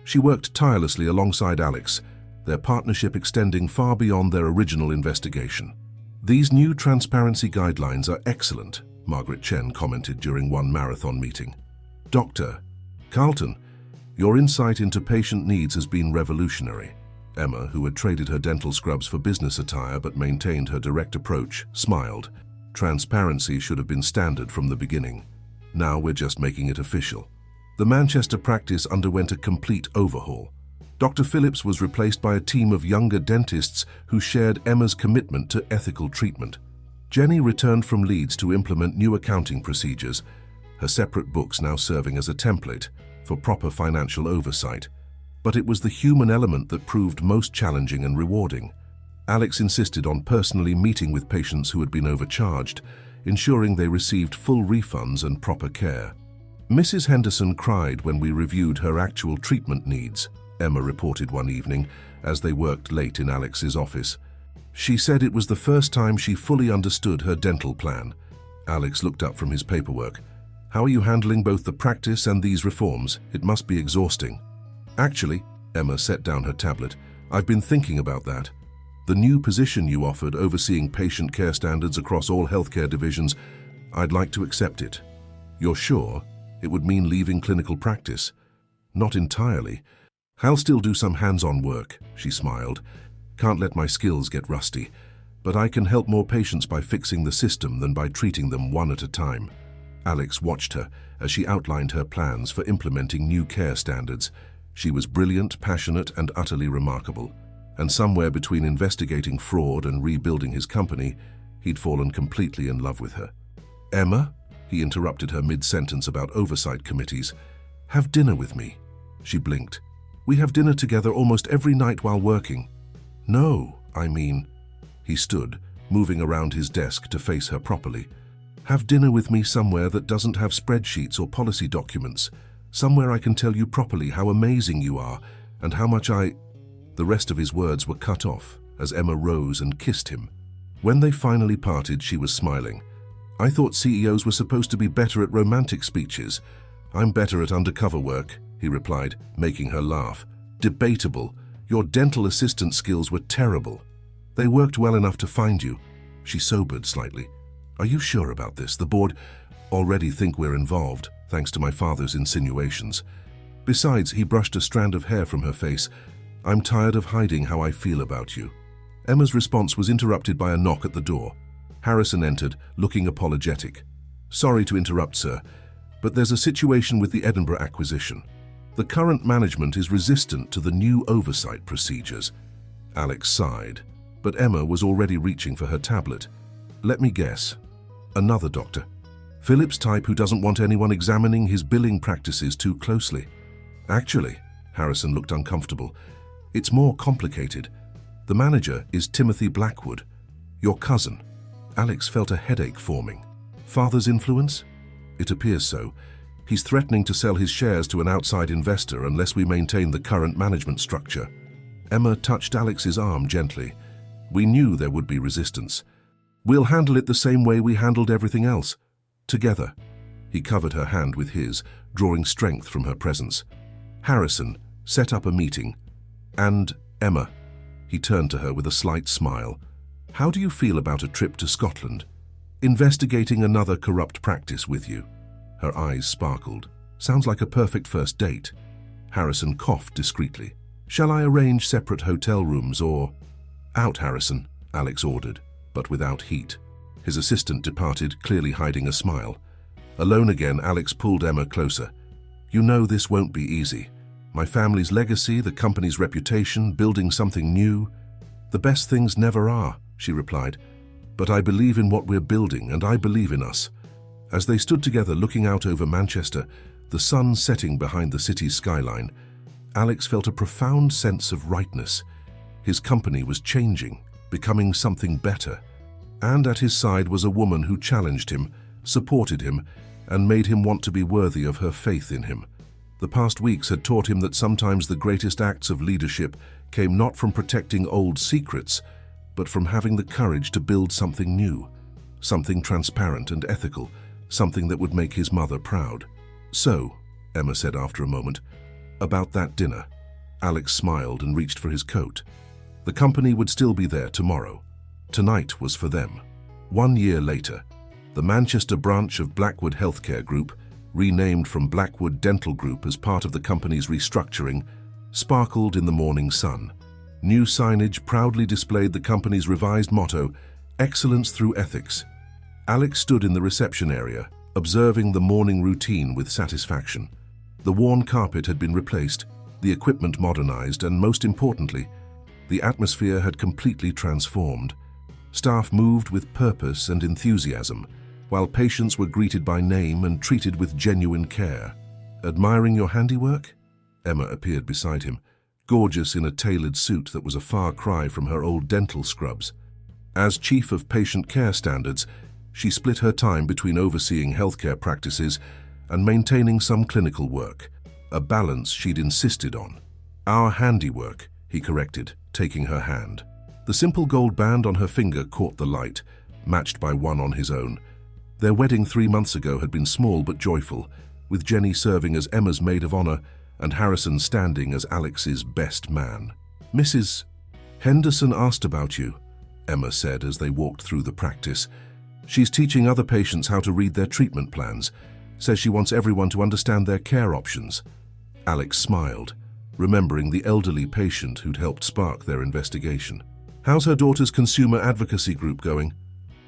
She worked tirelessly alongside Alex, their partnership extending far beyond their original investigation. These new transparency guidelines are excellent, Margaret Chen commented during one marathon meeting. Doctor, Carlton, your insight into patient needs has been revolutionary. Emma, who had traded her dental scrubs for business attire but maintained her direct approach, smiled. Transparency should have been standard from the beginning. Now we're just making it official. The Manchester practice underwent a complete overhaul. Dr. Phillips was replaced by a team of younger dentists who shared Emma's commitment to ethical treatment. Jenny returned from Leeds to implement new accounting procedures, her separate books now serving as a template for proper financial oversight. But it was the human element that proved most challenging and rewarding. Alex insisted on personally meeting with patients who had been overcharged, ensuring they received full refunds and proper care. Mrs. Henderson cried when we reviewed her actual treatment needs, Emma reported one evening as they worked late in Alex's office. She said it was the first time she fully understood her dental plan. Alex looked up from his paperwork. How are you handling both the practice and these reforms? It must be exhausting. Actually, Emma set down her tablet, I've been thinking about that. The new position you offered, overseeing patient care standards across all healthcare divisions, I'd like to accept it. You're sure? It would mean leaving clinical practice. Not entirely. I'll still do some hands-on work, she smiled. Can't let my skills get rusty, but I can help more patients by fixing the system than by treating them one at a time. Alex watched her as she outlined her plans for implementing new care standards. She was brilliant, passionate, and utterly remarkable. And somewhere between investigating fraud and rebuilding his company, he'd fallen completely in love with her. Emma, he interrupted her mid-sentence about oversight committees. Have dinner with me. She blinked. We have dinner together almost every night while working. No, I mean... He stood, moving around his desk to face her properly. Have dinner with me somewhere that doesn't have spreadsheets or policy documents. Somewhere I can tell you properly how amazing you are and how much I... The rest of his words were cut off as Emma rose and kissed him. When they finally parted, she was smiling. I thought CEOs were supposed to be better at romantic speeches. I'm better at undercover work, he replied, making her laugh. Debatable. Your dental assistant skills were terrible. They worked well enough to find you. She sobered slightly. Are you sure about this? The board already think we're involved, thanks to my father's insinuations. Besides, he brushed a strand of hair from her face. I'm tired of hiding how I feel about you. Emma's response was interrupted by a knock at the door. Harrison entered, looking apologetic. Sorry to interrupt, sir, but there's a situation with the Edinburgh acquisition. The current management is resistant to the new oversight procedures. Alex sighed, but Emma was already reaching for her tablet. Let me guess. Another doctor. Phillips type who doesn't want anyone examining his billing practices too closely. Actually, Harrison looked uncomfortable. It's more complicated. The manager is Timothy Blackwood, your cousin. Alex felt a headache forming. Father's influence? It appears so. He's threatening to sell his shares to an outside investor unless we maintain the current management structure. Emma touched Alex's arm gently. We knew there would be resistance. We'll handle it the same way we handled everything else. Together. He covered her hand with his, drawing strength from her presence. Harrison set up a meeting. And Emma. He turned to her with a slight smile. How do you feel about a trip to Scotland? Investigating another corrupt practice with you. Her eyes sparkled. Sounds like a perfect first date. Harrison coughed discreetly. Shall I arrange separate hotel rooms or... Out, Harrison, Alex ordered, but without heat. His assistant departed, clearly hiding a smile. Alone again, Alex pulled Emma closer. You know this won't be easy. My family's legacy, the company's reputation, building something new. The best things never are, she replied. But I believe in what we're building, and I believe in us. As they stood together looking out over Manchester, the sun setting behind the city's skyline, Alex felt a profound sense of rightness. His company was changing, becoming something better. And at his side was a woman who challenged him, supported him, and made him want to be worthy of her faith in him. The past weeks had taught him that sometimes the greatest acts of leadership came not from protecting old secrets, but from having the courage to build something new, something transparent and ethical, something that would make his mother proud. So, Emma said after a moment, about that dinner. Alex smiled and reached for his coat. The company would still be there tomorrow. Tonight was for them. 1 year later, the Manchester branch of Blackwood Healthcare Group renamed from Blackwood Dental Group as part of the company's restructuring, sparkled in the morning sun. New signage proudly displayed the company's revised motto, "Excellence through Ethics." Alex stood in the reception area, observing the morning routine with satisfaction. The worn carpet had been replaced, the equipment modernized, and most importantly, the atmosphere had completely transformed. Staff moved with purpose and enthusiasm, while patients were greeted by name and treated with genuine care. "Admiring your handiwork?" Emma appeared beside him, gorgeous in a tailored suit that was a far cry from her old dental scrubs. As Chief of Patient Care Standards, she split her time between overseeing healthcare practices and maintaining some clinical work, a balance she'd insisted on. "Our handiwork," he corrected, taking her hand. The simple gold band on her finger caught the light, matched by one on his own. Their wedding 3 months ago had been small but joyful, with Jenny serving as Emma's maid of honor and Harrison standing as Alex's best man. "Mrs. Henderson asked about you," Emma said as they walked through the practice. "She's teaching other patients how to read their treatment plans. Says she wants everyone to understand their care options." Alex smiled, remembering the elderly patient who'd helped spark their investigation. "How's her daughter's consumer advocacy group going?"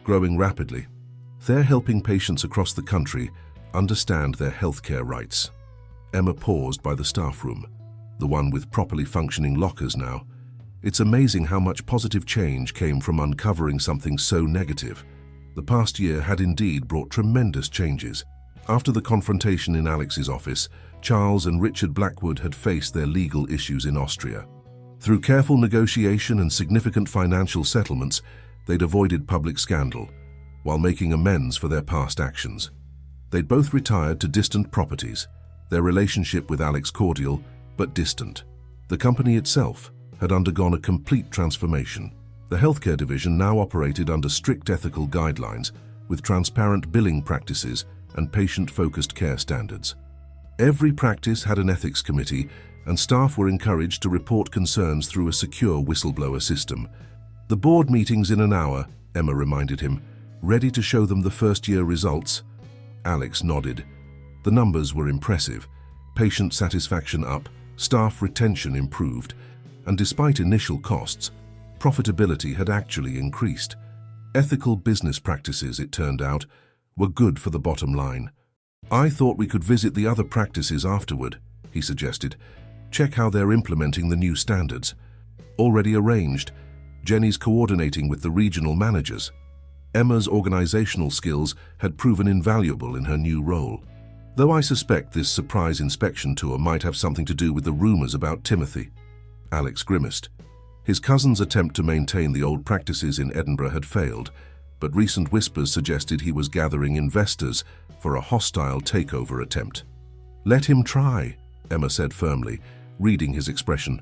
"Growing rapidly. They're helping patients across the country understand their healthcare rights." Emma paused by the staff room, the one with properly functioning lockers now. It's amazing how much positive change came from uncovering something so negative. The past year had indeed brought tremendous changes. After the confrontation in Alex's office, Charles and Richard Blackwood had faced their legal issues in Austria. Through careful negotiation and significant financial settlements, they'd avoided public scandal, while making amends for their past actions. They'd both retired to distant properties, their relationship with Alex cordial but distant. The company itself had undergone a complete transformation. The healthcare division now operated under strict ethical guidelines, with transparent billing practices and patient-focused care standards. Every practice had an ethics committee, and staff were encouraged to report concerns through a secure whistleblower system. "The board meeting's in an hour," Emma reminded him, "ready to show them the first-year results." Alex nodded. The numbers were impressive. Patient satisfaction up, staff retention improved, and despite initial costs, profitability had actually increased. Ethical business practices, it turned out, were good for the bottom line. "I thought we could visit the other practices afterward," he suggested. "Check how they're implementing the new standards." "Already arranged. Jenny's coordinating with the regional managers." Emma's organizational skills had proven invaluable in her new role. "Though I suspect this surprise inspection tour might have something to do with the rumors about Timothy." Alex grimaced. His cousin's attempt to maintain the old practices in Edinburgh had failed, but recent whispers suggested he was gathering investors for a hostile takeover attempt. "Let him try," Emma said firmly, reading his expression.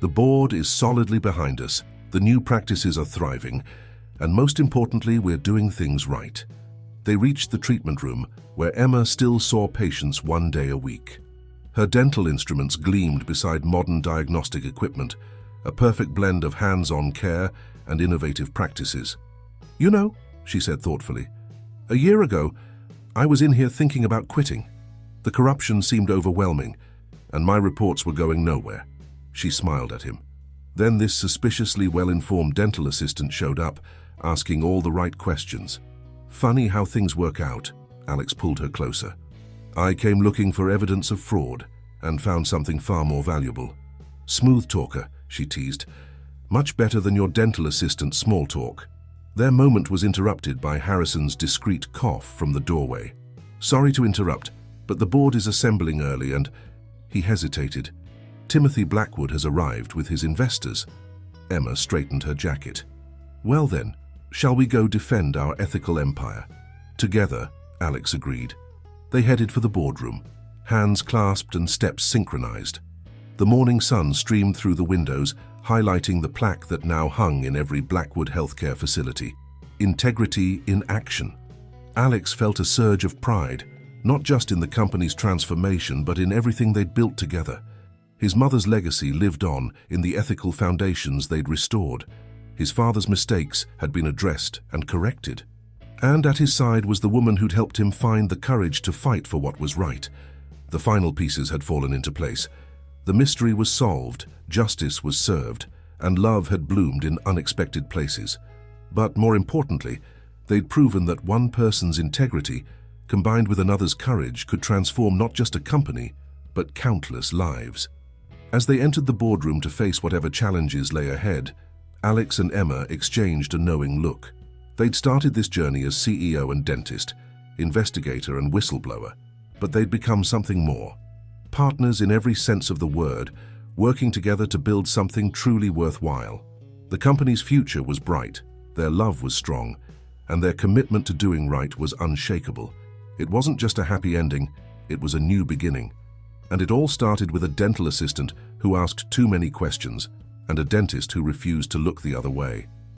"The board is solidly behind us, the new practices are thriving, and most importantly, we're doing things right." They reached the treatment room, where Emma still saw patients 1 day a week. Her dental instruments gleamed beside modern diagnostic equipment, a perfect blend of hands-on care and innovative practices. "You know," she said thoughtfully, "a year ago, I was in here thinking about quitting. The corruption seemed overwhelming, and my reports were going nowhere." She smiled at him. Then this suspiciously well-informed dental assistant showed up, asking all the right questions. "Funny how things work out." Alex pulled her closer. "I came looking for evidence of fraud and found something far more valuable." "Smooth talker," she teased. "Much better than your dental assistant small talk." Their moment was interrupted by Harrison's discreet cough from the doorway. "Sorry to interrupt, but the board is assembling early and—" He hesitated. "Timothy Blackwood has arrived with his investors." Emma straightened her jacket. "Well then, shall we go defend our ethical empire?" "Together," Alex agreed. They headed for the boardroom, hands clasped and steps synchronized. The morning sun streamed through the windows, highlighting the plaque that now hung in every Blackwood healthcare facility. "Integrity in action." Alex felt a surge of pride, not just in the company's transformation, but in everything they'd built together. His mother's legacy lived on in the ethical foundations they'd restored. His father's mistakes had been addressed and corrected. And at his side was the woman who'd helped him find the courage to fight for what was right. The final pieces had fallen into place. The mystery was solved, justice was served, and love had bloomed in unexpected places. But more importantly, they'd proven that one person's integrity, combined with another's courage, could transform not just a company, but countless lives. As they entered the boardroom to face whatever challenges lay ahead, Alex and Emma exchanged a knowing look. They'd started this journey as CEO and dentist, investigator and whistleblower, but they'd become something more. Partners in every sense of the word, working together to build something truly worthwhile. The company's future was bright, their love was strong, and their commitment to doing right was unshakable. It wasn't just a happy ending, it was a new beginning. And it all started with a dental assistant who asked too many questions and a dentist who refused to look the other way.